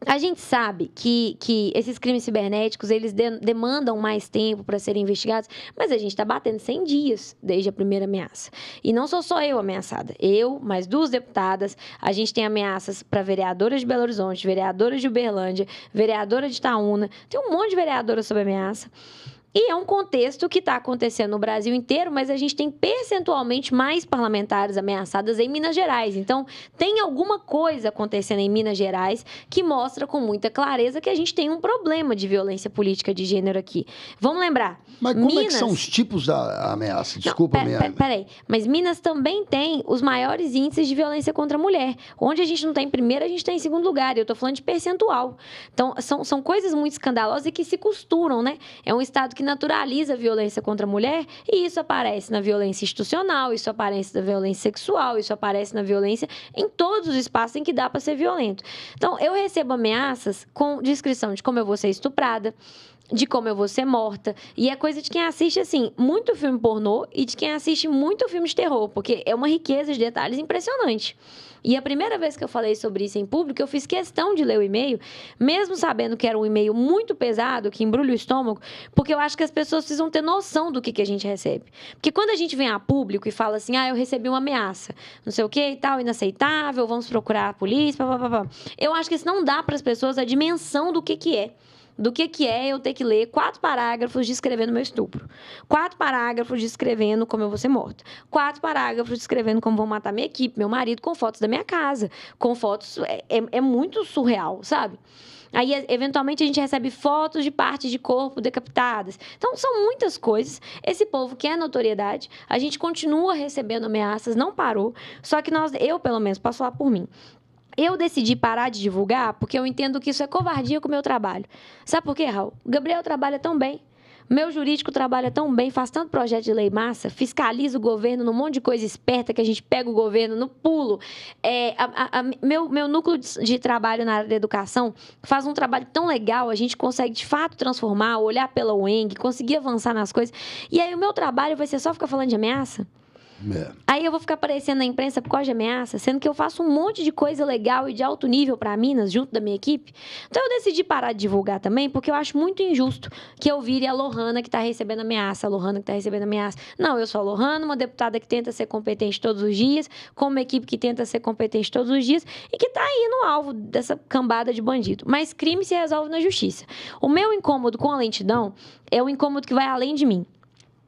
A gente sabe que esses crimes cibernéticos, eles demandam mais tempo para serem investigados, mas a gente está batendo 100 dias desde a primeira ameaça. E não sou só eu ameaçada. Eu, mais 2 deputadas, a gente tem ameaças para vereadoras de Belo Horizonte, vereadoras de Uberlândia, vereadora de Itaúna, tem um monte de vereadoras sob ameaça. E é um contexto que está acontecendo no Brasil inteiro, mas a gente tem percentualmente mais parlamentares ameaçadas em Minas Gerais. Então, tem alguma coisa acontecendo em Minas Gerais que mostra com muita clareza que a gente tem um problema de violência política de gênero aqui. Vamos lembrar. Mas como é que são os tipos da ameaça? Desculpa, peraí. Mas Minas também tem os maiores índices de violência contra a mulher. Onde a gente não está em primeiro, a gente está em segundo lugar. Eu estou falando de percentual. Então, são coisas muito escandalosas e que se costuram, né? É um estado que naturaliza a violência contra a mulher e isso aparece na violência institucional, isso aparece na violência sexual, isso aparece na violência em todos os espaços em que dá para ser violento. Então, eu recebo ameaças com descrição de como eu vou ser estuprada, de como eu vou ser morta. E é coisa de quem assiste, assim, muito filme pornô e de quem assiste muito filme de terror, porque é uma riqueza de detalhes impressionante. E a primeira vez que eu falei sobre isso em público, eu fiz questão de ler o e-mail, mesmo sabendo que era um e-mail muito pesado, que embrulha o estômago, porque eu acho que as pessoas precisam ter noção do que a gente recebe. Porque quando a gente vem a público e fala assim, eu recebi uma ameaça, não sei o que e tal, inaceitável, vamos procurar a polícia, papapá. Eu acho que isso não dá para as pessoas a dimensão do que é. Do que é eu ter que ler 4 parágrafos descrevendo meu estupro. 4 parágrafos descrevendo como eu vou ser morta. 4 parágrafos descrevendo como vão matar minha equipe, meu marido, com fotos da minha casa. Com fotos... É muito surreal, sabe? Aí, eventualmente, a gente recebe fotos de partes de corpo decapitadas. Então, são muitas coisas. Esse povo quer notoriedade. A gente continua recebendo ameaças, não parou. Só que eu, pelo menos, posso falar por mim. Eu decidi parar de divulgar porque eu entendo que isso é covardia com o meu trabalho. Sabe por quê, Raul? O Gabriel trabalha tão bem. Meu jurídico trabalha tão bem, faz tanto projeto de lei massa, fiscaliza o governo num monte de coisa esperta que a gente pega o governo no pulo. Meu núcleo de trabalho na área da educação faz um trabalho tão legal, a gente consegue de fato transformar, olhar pela UENG, conseguir avançar nas coisas. E aí o meu trabalho vai ser só ficar falando de ameaça? Aí eu vou ficar aparecendo na imprensa por causa de ameaça, sendo que eu faço um monte de coisa legal e de alto nível para Minas, junto da minha equipe. Então eu decidi parar de divulgar também, porque eu acho muito injusto que eu vire a Lohana que está recebendo ameaça, a Lohana que está recebendo ameaça. Não, eu sou a Lohana, uma deputada que tenta ser competente todos os dias, com uma equipe que tenta ser competente todos os dias e que está aí no alvo dessa cambada de bandido. Mas crime se resolve na justiça. O meu incômodo com a lentidão é o incômodo que vai além de mim.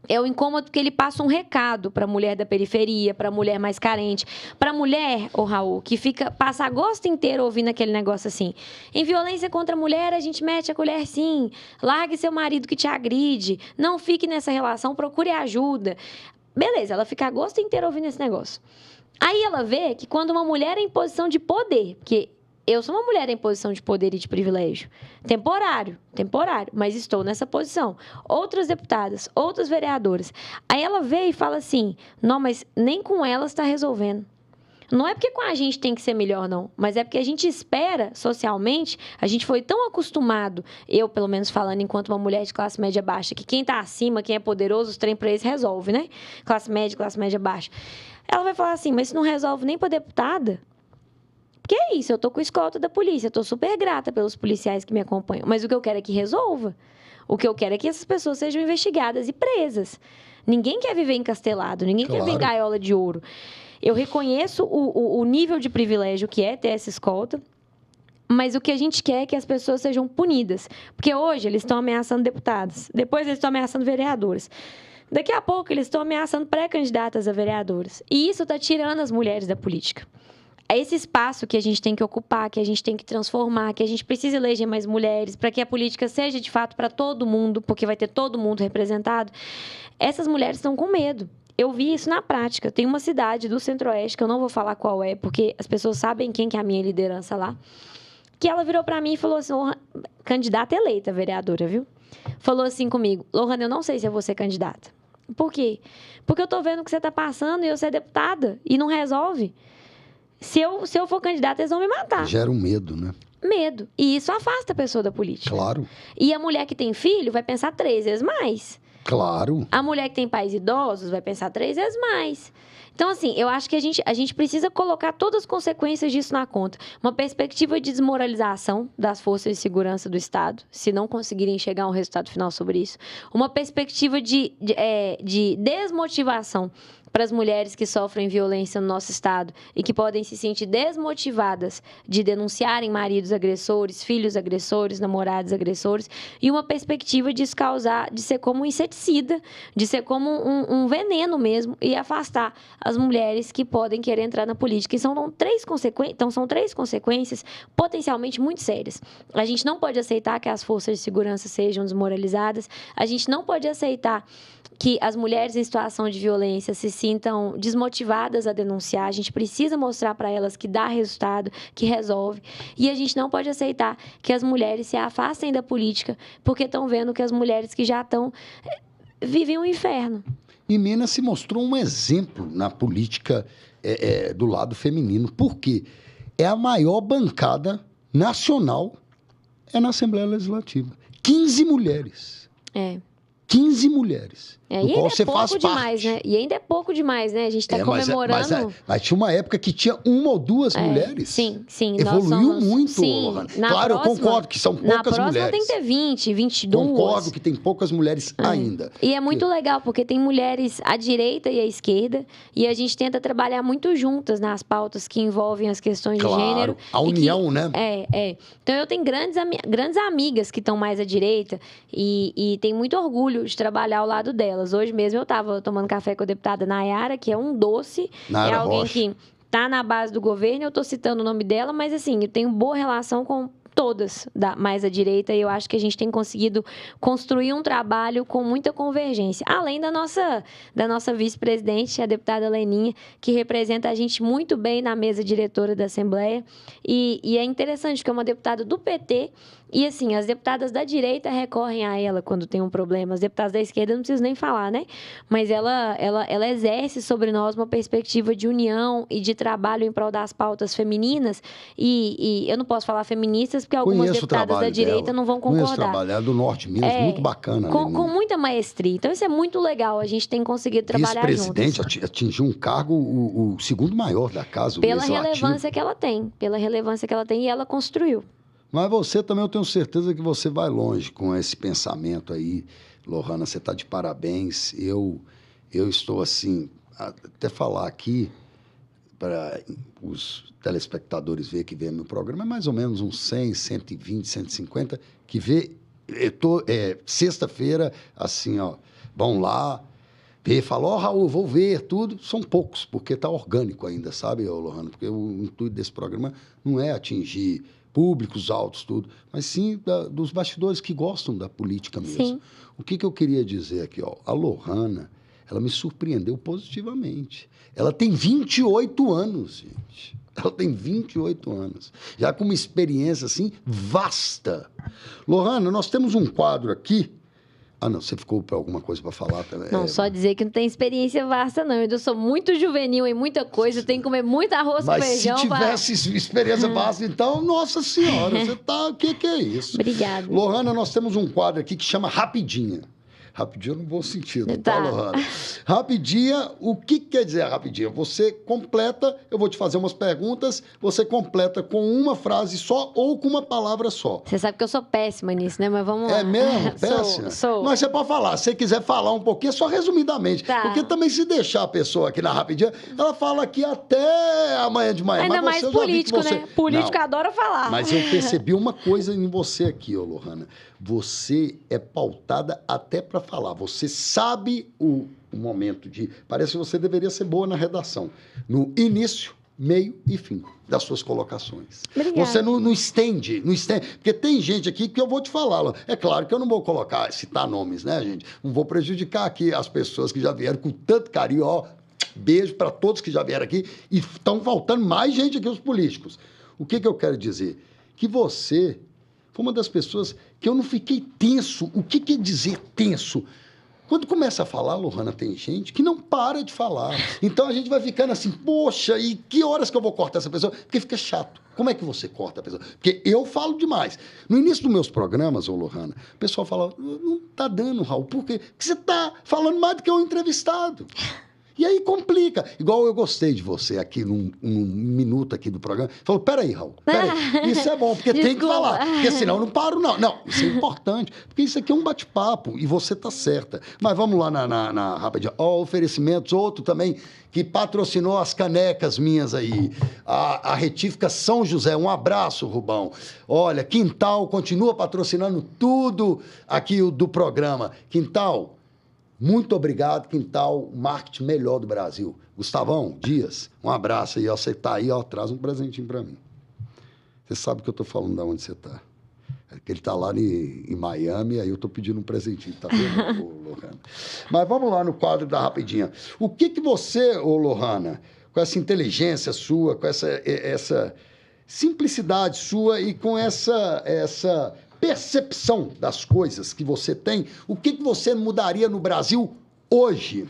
É o incômodo que ele passa um recado para a mulher da periferia, para a mulher mais carente, para a mulher, Raul, que passa agosto inteiro ouvindo aquele negócio assim. Em violência contra a mulher, a gente mete a colher sim. Largue seu marido que te agride. Não fique nessa relação, procure ajuda. Beleza, ela fica agosto inteiro ouvindo esse negócio. Aí ela vê que quando uma mulher é em posição de poder, porque eu sou uma mulher em posição de poder e de privilégio. Temporário, mas estou nessa posição. Outras deputadas, outras vereadoras. Aí ela vê e fala assim, não, mas nem com elas está resolvendo. Não é porque com a gente tem que ser melhor, não. Mas é porque a gente espera, socialmente, a gente foi tão acostumado, eu, pelo menos falando enquanto uma mulher de classe média baixa, que quem está acima, quem é poderoso, os trem para eles resolve, né? Classe média baixa. Ela vai falar assim, mas se não resolve nem para deputada... Porque é isso, eu tô com escolta da polícia, eu tô super grata pelos policiais que me acompanham, mas o que eu quero é que resolva. O que eu quero é que essas pessoas sejam investigadas e presas. Ninguém quer viver encastelado, ninguém quer viver em gaiola de ouro. Eu reconheço o nível de privilégio que é ter essa escolta. Mas o que a gente quer é que as pessoas sejam punidas. Porque hoje eles estão ameaçando deputados, depois eles estão ameaçando vereadoras. Daqui a pouco eles estão ameaçando pré-candidatas a vereadoras. E isso está tirando as mulheres da política. É esse espaço que a gente tem que ocupar, que a gente tem que transformar, que a gente precisa eleger mais mulheres, para que a política seja, de fato, para todo mundo, porque vai ter todo mundo representado. Essas mulheres estão com medo. Eu vi isso na prática. Tem uma cidade do Centro-Oeste, que eu não vou falar qual é, porque as pessoas sabem quem que é a minha liderança lá, que ela virou para mim e falou assim, candidata eleita, vereadora, viu? Falou assim comigo, Lohana, eu não sei se eu vou ser candidata. Por quê? Porque eu tô vendo o que você tá passando e eu ser deputada e não resolve. Se eu for candidata, eles vão me matar. Gera um medo, né? Medo. E isso afasta a pessoa da política. Claro. E a mulher que tem filho vai pensar 3 vezes mais. Claro. A mulher que tem pais idosos vai pensar 3 vezes mais. Então, assim, eu acho que a gente precisa colocar todas as consequências disso na conta. Uma perspectiva de desmoralização das forças de segurança do Estado, se não conseguirem chegar a um resultado final sobre isso. Uma perspectiva de desmotivação para as mulheres que sofrem violência no nosso Estado e que podem se sentir desmotivadas de denunciarem maridos agressores, filhos agressores, namorados agressores, e uma perspectiva de ser como um inseticida, de ser como um veneno mesmo, e afastar as mulheres que podem querer entrar na política. E são três consequências potencialmente muito sérias. A gente não pode aceitar que as forças de segurança sejam desmoralizadas, a gente não pode aceitar que as mulheres em situação de violência se sintam desmotivadas a denunciar. A gente precisa mostrar para elas que dá resultado, que resolve. E a gente não pode aceitar que as mulheres se afastem da política porque estão vendo que as mulheres que já estão vivem um inferno. E Minas se mostrou um exemplo na política do lado feminino. Por quê? É a maior bancada nacional na Assembleia Legislativa. 15 mulheres. 15 mulheres. E ainda é pouco demais, né? E ainda é pouco demais, né? A gente está comemorando... Mas tinha uma época que tinha 1 ou 2 mulheres. Sim. Evoluiu muito, Lohana. Claro, eu concordo que são poucas mulheres. Na próxima tem que ter 20, 22. Concordo que tem poucas mulheres ainda. E é muito legal, porque tem mulheres à direita e à esquerda, e a gente tenta trabalhar muito juntas nas pautas que envolvem as questões de gênero. A união, né? Então, eu tenho grandes amigas que estão mais à direita e tenho muito orgulho de trabalhar ao lado delas. Hoje mesmo eu estava tomando café com a deputada Nayara, que é um doce. Nayara é alguém Rocha. que está na base do governo, eu estou citando o nome dela, mas assim, eu tenho boa relação com todas mais à direita, e eu acho que a gente tem conseguido construir um trabalho com muita convergência. Além da nossa vice-presidente, a deputada Leninha, que representa a gente muito bem na mesa diretora da Assembleia. E é interessante que é uma deputada do PT, e assim, as deputadas da direita recorrem a ela quando tem um problema. As deputadas da esquerda não preciso nem falar, né? Mas ela exerce sobre nós uma perspectiva de união e de trabalho em prol das pautas femininas. E eu não posso falar feministas, porque algumas deputadas da direita não vão concordar. Conheço o trabalho dela, do Norte de Minas, muito bacana. Com muita maestria. Então, isso é muito legal. A gente tem conseguido trabalhar juntos. Vice-presidente atingiu um cargo, o segundo maior da casa, pela relevância que ela tem. E ela construiu. Mas você também, eu tenho certeza que você vai longe com esse pensamento aí. Lohana, você está de parabéns. Eu estou assim, até falar aqui, para os telespectadores verem que vê meu programa, é mais ou menos uns 100, 120, 150, que vê, sexta-feira, assim, ó, vão lá, vê, falam, Raul, vou ver tudo. São poucos, porque está orgânico ainda, sabe, Lohana? Porque o intuito desse programa não é atingir públicos altos, tudo, mas sim dos bastidores que gostam da política mesmo. Sim. O que eu queria dizer aqui, ó, a Lohana, ela me surpreendeu positivamente. Ela tem 28 anos, gente. Ela tem 28 anos. Já com uma experiência, assim, vasta. Lohana, nós temos um quadro aqui. Ah, não, você ficou para alguma coisa para falar também? Não, só dizer que não tem experiência vasta, não. Eu ainda sou muito juvenil em muita coisa, eu tenho que comer muito arroz com feijão. Mas se tivesse experiência vasta, então, nossa senhora, você tá... O que é isso? Obrigada. Lohana, nós temos um quadro aqui que chama Rapidinha. Rapidinha no bom sentido, Tá. Lohana? Rapidinha, o que quer dizer rapidinha? Você completa, eu vou te fazer umas perguntas, você completa com uma frase só ou com uma palavra só. Você sabe que eu sou péssima nisso, né? Mas vamos lá. É mesmo? Péssima? Sou. Mas você pode falar. Se você quiser falar um pouquinho, é só resumidamente. Tá. Porque também se deixar a pessoa aqui na Rapidinha, ela fala aqui até amanhã de manhã. Ainda mas mais você, eu já vi que político, você... né? Político Não, adora falar. mas eu percebi uma coisa em você aqui, ô Lohana. Você é pautada até para falar. Você sabe o momento de... Parece que você deveria ser boa na redação. No início, meio e fim das suas colocações. Obrigada. Você não estende. Porque tem gente aqui que eu vou te falar. É claro que eu não vou citar nomes, né, gente? Não vou prejudicar aqui as pessoas que já vieram com tanto carinho, ó. Beijo para todos que já vieram aqui. E estão faltando mais gente aqui, os políticos. O que eu quero dizer? Que você foi uma das pessoas que eu não fiquei tenso. O que quer dizer tenso? Quando começa a falar, Lohana, tem gente que não para de falar. Então a gente vai ficando assim, poxa, e que horas que eu vou cortar essa pessoa? Porque fica chato. Como é que você corta a pessoa? Porque eu falo demais. No início dos meus programas, ô Lohana, o pessoal fala, não tá dando, Raul, por quê? Porque você tá falando mais do que o entrevistado. E aí complica. Igual eu gostei de você aqui num minuto aqui do programa. Falou, peraí, Raul, peraí. Isso é bom, porque tem que falar. Porque senão eu não paro, não. Não, isso é importante. Porque isso aqui é um bate-papo e você tá certa. Mas vamos lá na rapidinho. Ó, oferecimentos, outro também que patrocinou as canecas minhas aí. A Retífica São José. Um abraço, Rubão. Olha, Quintal continua patrocinando tudo aqui do programa. Quintal, muito obrigado, Quintal, o marketing melhor do Brasil. Gustavão Dias, um abraço aí, ó, você tá aí, ó, traz um presentinho para mim. Você sabe que eu tô falando de onde você tá. É que ele tá lá em Miami, aí eu tô pedindo um presentinho, tá vendo, ô, Lohana? Mas vamos lá no quadro da Rapidinha. O que você, ô, Lohana, com essa inteligência sua, com essa simplicidade sua e com essa percepção das coisas que você tem, o que você mudaria no Brasil hoje?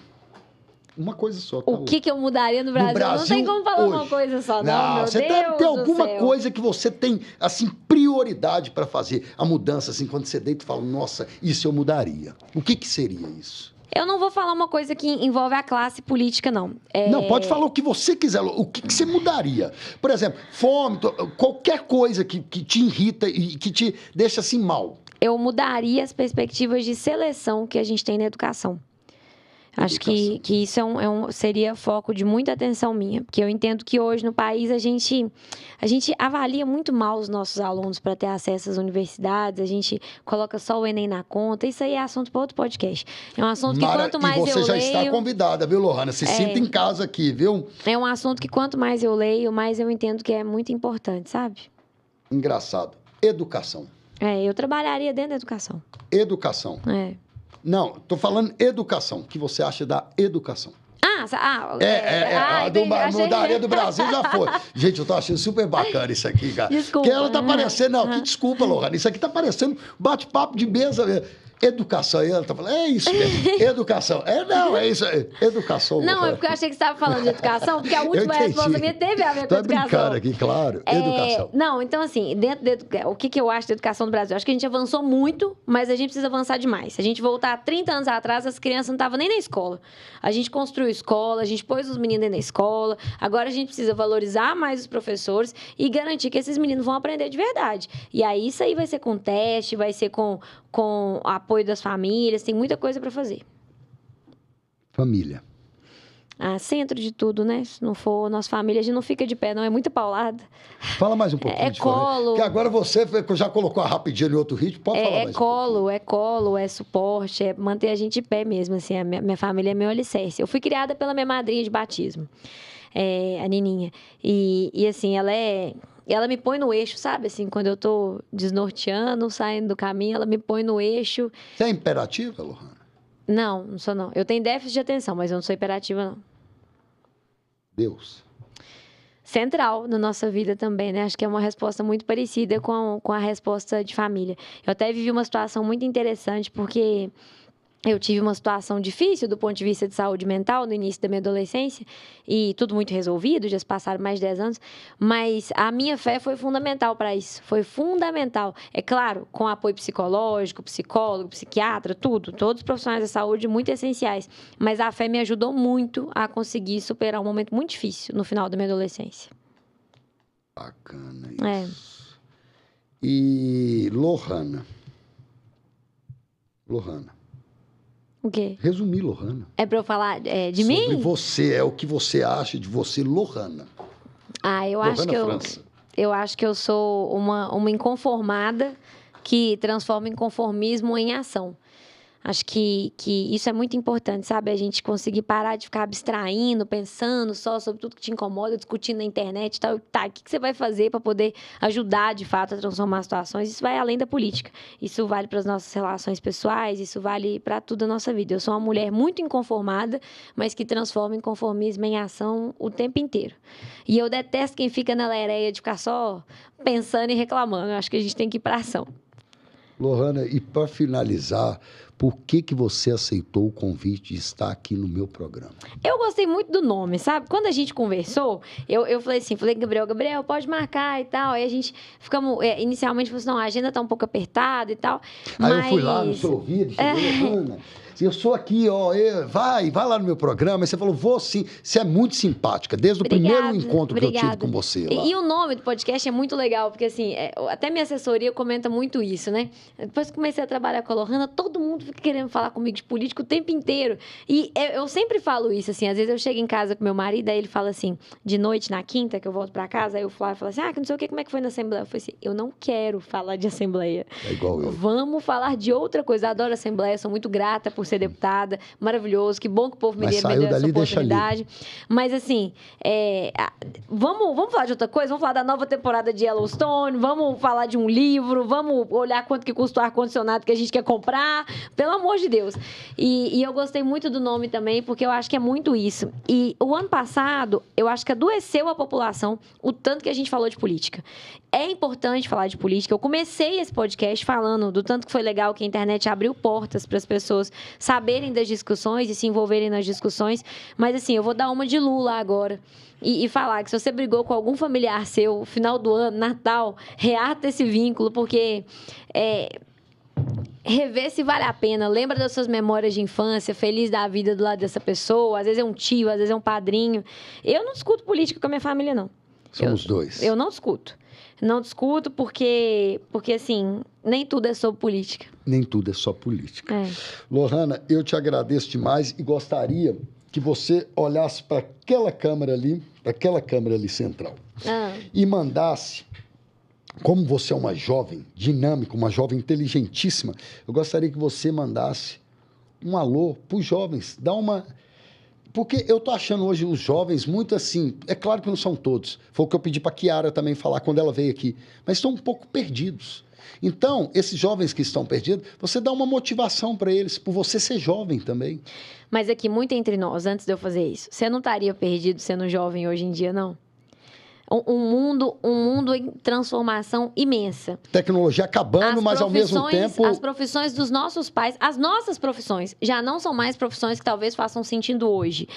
Uma coisa só. Tá? O que eu mudaria no Brasil? Não tem como falar hoje. uma coisa só, não, meu você Deus deve ter do alguma céu. coisa que você tem, assim, prioridade para fazer. A mudança, assim, quando você deita e fala, nossa, isso eu mudaria. O que seria isso? Eu não vou falar uma coisa que envolve a classe política, não. Não, pode falar o que você quiser. O que você mudaria? Por exemplo, fome, qualquer coisa que te irrita e que te deixa assim mal. Eu mudaria as perspectivas de seleção que a gente tem na educação. Acho que isso seria foco de muita atenção minha, porque eu entendo que hoje no país a gente avalia muito mal os nossos alunos para ter acesso às universidades, a gente coloca só o Enem na conta, isso aí é assunto para outro podcast. É um assunto que quanto mais eu leio... E você já está convidada, viu, Lohana? Se sinta em casa aqui, viu? É um assunto que quanto mais eu leio, mais eu entendo que é muito importante, sabe? Engraçado. Educação. Eu trabalharia dentro da educação. Educação. Não, estou falando educação. O que você acha da educação? Da área do Brasil já foi. Gente, eu tô achando super bacana isso aqui, cara. Desculpa. Porque ela tá parecendo... Não, que desculpa, Lohana. Isso aqui tá parecendo bate-papo de mesa. Educação. E ela tá falando, é isso mesmo. Educação. É isso. Educação. Não, é porque eu achei que você estava falando de educação, porque a última resposta minha teve a ver com educação. Tô brincando aqui, claro. Educação. Não, então assim, o que eu acho da educação do Brasil? Eu acho que a gente avançou muito, mas a gente precisa avançar demais. Se a gente voltar 30 anos atrás, as crianças não estavam nem na escola. A gente construiu escola, a gente pôs os meninos dentro da escola. Agora a gente precisa valorizar mais os professores e garantir que esses meninos vão aprender de verdade. E aí isso aí vai ser com teste, vai ser com apoio das famílias, tem muita coisa para fazer. Família. Centro de tudo, né? Se não for nossa família, a gente não fica de pé, não. É muita paulada. Fala mais um pouquinho. Colo. Porque agora você já colocou a Rapidinha em outro ritmo, pode falar mais É colo, é suporte, é manter a gente de pé mesmo, assim. A minha família é meu alicerce. Eu fui criada pela minha madrinha de batismo, a Nininha. E assim, ela me põe no eixo, sabe? Assim, quando eu tô desnorteando, saindo do caminho, ela me põe no eixo. Você é imperativa, Lohana? Não sou não. Eu tenho déficit de atenção, mas eu não sou hiperativa, não. Deus. Central na nossa vida também, né? Acho que é uma resposta muito parecida com a resposta de família. Eu até vivi uma situação muito interessante, porque eu tive uma situação difícil do ponto de vista de saúde mental no início da minha adolescência e tudo muito resolvido, já se passaram mais de 10 anos, mas a minha fé foi fundamental para isso, foi fundamental. É claro, com apoio psicológico, psicólogo, psiquiatra, tudo, todos os profissionais da saúde muito essenciais, mas a fé me ajudou muito a conseguir superar um momento muito difícil no final da minha adolescência. Bacana isso. E Lohana. O quê? Resumir, Lohana. É pra eu falar de mim? Sobre você, o que você acha de você, Lohana. Eu Lohana acho que França. eu acho que eu sou uma inconformada que transforma inconformismo em ação. Acho que isso é muito importante, sabe? A gente conseguir parar de ficar abstraindo, pensando só sobre tudo que te incomoda, discutindo na internet e tal. Tá, o que você vai fazer para poder ajudar, de fato, a transformar situações? Isso vai além da política. Isso vale para as nossas relações pessoais, isso vale para tudo a nossa vida. Eu sou uma mulher muito inconformada, mas que transforma inconformismo em ação o tempo inteiro. E eu detesto quem fica na lereia de ficar só pensando e reclamando. Eu acho que a gente tem que ir para ação. Lohana, e para finalizar, por que você aceitou o convite de estar aqui no meu programa? Eu gostei muito do nome, sabe? Quando a gente conversou, eu falei assim, Gabriel, pode marcar e tal. Aí a gente ficamos, inicialmente, falou assim, não, a agenda tá um pouco apertada e tal. Aí eu fui lá no seu ouvido e falei, Lohana, eu sou aqui, vai lá no meu programa. E você falou, vou sim. Você é muito simpática, desde o primeiro encontro que eu tive com você lá. E o nome do podcast é muito legal, porque assim, até minha assessoria comenta muito isso, né? Depois que comecei a trabalhar com a Lohana, todo mundo fica querendo falar comigo de política o tempo inteiro. E eu sempre falo isso, assim, às vezes eu chego em casa com meu marido, aí ele fala assim, de noite, na quinta, que eu volto pra casa, aí o Flávio fala assim, que não sei o que, como é que foi na Assembleia? Eu falei assim, eu não quero falar de Assembleia. É igual eu. Vamos falar de outra coisa. Eu adoro a Assembleia, sou muito grata por ser deputada, maravilhoso, que bom que o povo mineiro me deu essa oportunidade. Mas assim, vamos falar de outra coisa? Vamos falar da nova temporada de Yellowstone, vamos falar de um livro, vamos olhar quanto que custa o ar-condicionado que a gente quer comprar, pelo amor de Deus. E eu gostei muito do nome também, porque eu acho que é muito isso. E o ano passado, eu acho que adoeceu a população o tanto que a gente falou de política. É importante falar de política. Eu comecei esse podcast falando do tanto que foi legal que a internet abriu portas para as pessoas saberem das discussões e se envolverem nas discussões. Mas, assim, eu vou dar uma de Lula agora. E falar que se você brigou com algum familiar seu, final do ano, Natal, reata esse vínculo, porque rever se vale a pena. Lembra das suas memórias de infância, feliz da vida do lado dessa pessoa. Às vezes é um tio, às vezes é um padrinho. Eu não discuto política com a minha família, não. Somos dois. Eu não discuto. Não discuto porque, assim, nem tudo é sobre política. Nem tudo é só política. Lohana, eu te agradeço demais e gostaria que você olhasse para aquela câmera ali central, e mandasse, como você é uma jovem dinâmica, uma jovem inteligentíssima, eu gostaria que você mandasse um alô para os jovens, porque eu tô achando hoje os jovens muito assim, é claro que não são todos, foi o que eu pedi para a Chiara também falar quando ela veio aqui, mas estão um pouco perdidos. Então, esses jovens que estão perdidos, você dá uma motivação para eles, por você ser jovem também. Mas aqui, muito entre nós, antes de eu fazer isso, você não estaria perdido sendo jovem hoje em dia, não? Um mundo em transformação imensa. Tecnologia acabando, mas ao mesmo tempo... As profissões dos nossos pais, as nossas profissões, já não são mais profissões que talvez façam sentido hoje.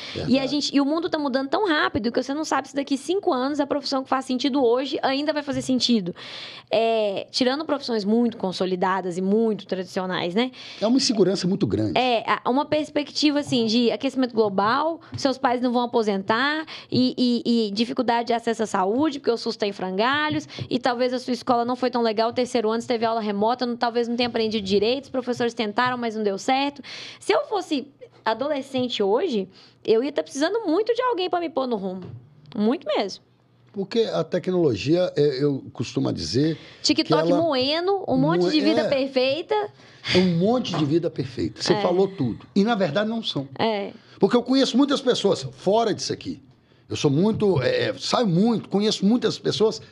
E o mundo está mudando tão rápido que você não sabe se daqui 5 anos a profissão que faz sentido hoje ainda vai fazer sentido. Tirando profissões muito consolidadas e muito tradicionais, né? É uma insegurança muito grande. Uma perspectiva, assim, de aquecimento global, seus pais não vão aposentar e dificuldade de acesso à saúde, porque o SUS está em frangalhos, e talvez a sua escola não foi tão legal, o terceiro ano você teve aula remota, talvez não tenha aprendido direito, os professores tentaram, mas não deu certo. Se eu fosse adolescente hoje, eu ia estar precisando muito de alguém para me pôr no rumo. Muito mesmo. Porque a tecnologia, eu costumo dizer... TikTok moendo, um monte de vida perfeita. Um monte de vida perfeita. Você falou tudo. E, na verdade, não são. Porque eu conheço muitas pessoas fora disso aqui. Eu sou muito... saio muito, conheço muitas pessoas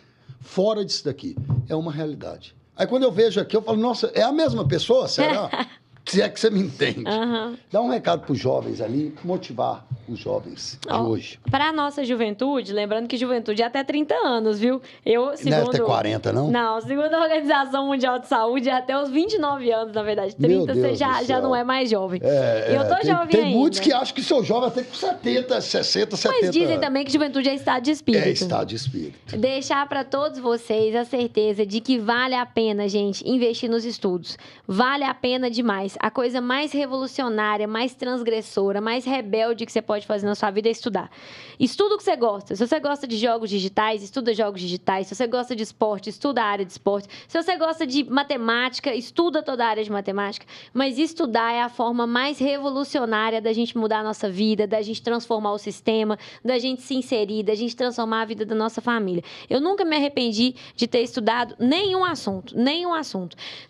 fora disso daqui. É uma realidade. Aí, quando eu vejo aqui, eu falo, nossa, é a mesma pessoa? Será? Se é que você me entende. Uhum. Dá um recado para os jovens ali, motivar os jovens de hoje. Para a nossa juventude, lembrando que juventude é até 30 anos, viu? Não é até 40, não? Não, segundo a Organização Mundial de Saúde, é até os 29 anos, na verdade. 30 você já não é mais jovem. Eu tô jovem tem ainda. Tem muitos que acham que sou jovem até com 70, 60, 70 Mas dizem também que juventude é estado de espírito. É estado de espírito. Deixar para todos vocês a certeza de que vale a pena, gente, investir nos estudos. Vale a pena demais. A coisa mais revolucionária, mais transgressora, mais rebelde que você pode fazer na sua vida é estudar. Estuda o que você gosta. Se você gosta de jogos digitais, estuda jogos digitais. Se você gosta de esporte, estuda a área de esporte. Se você gosta de matemática, estuda toda a área de matemática. Mas estudar é a forma mais revolucionária da gente mudar a nossa vida, da gente transformar o sistema, da gente se inserir, da gente transformar a vida da nossa família. Eu nunca me arrependi de ter estudado nenhum assunto.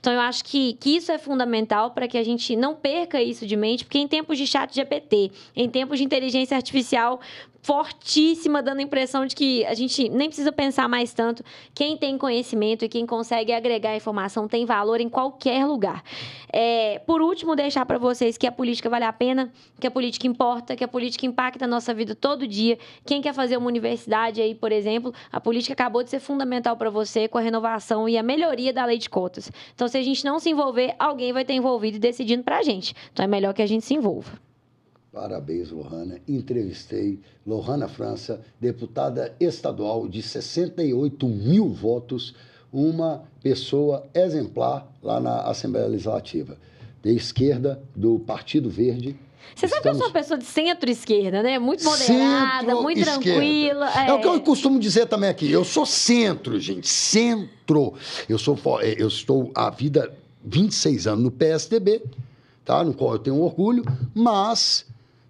Então, eu acho que isso é fundamental para que a gente não perca isso de mente, porque em tempos de chat GPT, em tempos de inteligência artificial fortíssima, dando a impressão de que a gente nem precisa pensar mais tanto. Quem tem conhecimento e quem consegue agregar informação tem valor em qualquer lugar. Por último, deixar para vocês que a política vale a pena, que a política importa, que a política impacta a nossa vida todo dia. Quem quer fazer uma universidade aí, por exemplo, a política acabou de ser fundamental para você com a renovação e a melhoria da lei de cotas. Então, se a gente não se envolver, alguém vai ter envolvido e decidindo para a gente. Então, é melhor que a gente se envolva. Parabéns, Lohana. Entrevistei Lohana França, deputada estadual de 68 mil votos, uma pessoa exemplar lá na Assembleia Legislativa. De esquerda, do Partido Verde. Você sabe que eu sou uma pessoa de centro-esquerda, né? Muito moderada, muito tranquila. É o que eu costumo dizer também aqui. Eu sou centro, gente. Centro. Eu estou há 26 anos no PSDB, tá? No qual eu tenho orgulho, mas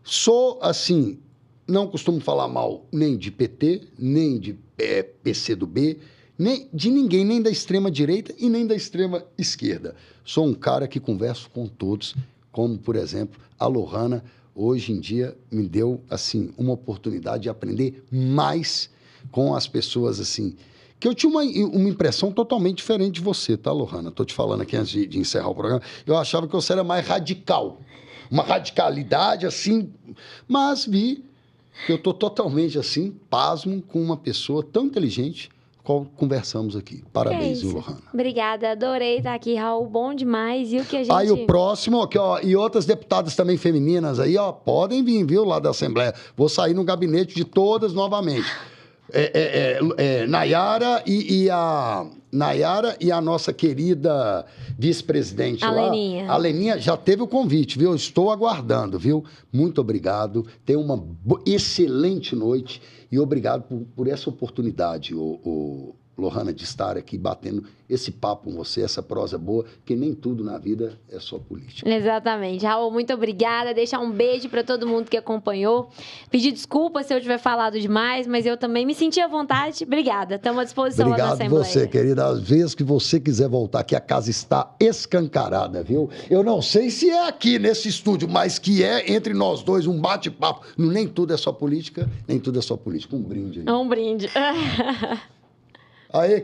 sou, assim, não costumo falar mal nem de PT, nem de PCdoB, nem de ninguém, nem da extrema-direita e nem da extrema-esquerda. Sou um cara que converso com todos, como, por exemplo, a Lohana, hoje em dia, me deu, assim, uma oportunidade de aprender mais com as pessoas, assim, que eu tinha uma impressão totalmente diferente de você, tá, Lohana? Estou te falando aqui antes de encerrar o programa. Eu achava que você era mais radical. Uma radicalidade, assim, mas vi que eu estou totalmente, assim, pasmo com uma pessoa tão inteligente qual conversamos aqui. Parabéns, Lohana. Obrigada, adorei estar aqui, Raul, bom demais. E o que a gente... Aí o próximo, aqui, ó, e outras deputadas também femininas aí, ó, podem vir, viu, lá da Assembleia. Vou sair no gabinete de todas novamente. Nayara e a nossa querida vice-presidente lá, a Leninha, já teve o convite, viu? Eu estou aguardando, viu? Muito obrigado. Tenha uma excelente noite e obrigado por essa oportunidade, Lohana, de estar aqui batendo esse papo com você, essa prosa boa, que nem tudo na vida é só política. Exatamente. Raul, muito obrigada. Deixar um beijo para todo mundo que acompanhou. Pedir desculpa se eu tiver falado demais, mas eu também me senti à vontade. Obrigada. Estamos à disposição lá na Assembleia. Obrigado você, querida. Às vezes que você quiser voltar aqui, a casa está escancarada, viu? Eu não sei se é aqui nesse estúdio, mas que é entre nós dois um bate-papo. Nem tudo é só política, nem tudo é só política. Um brinde aí. Um brinde. Aí,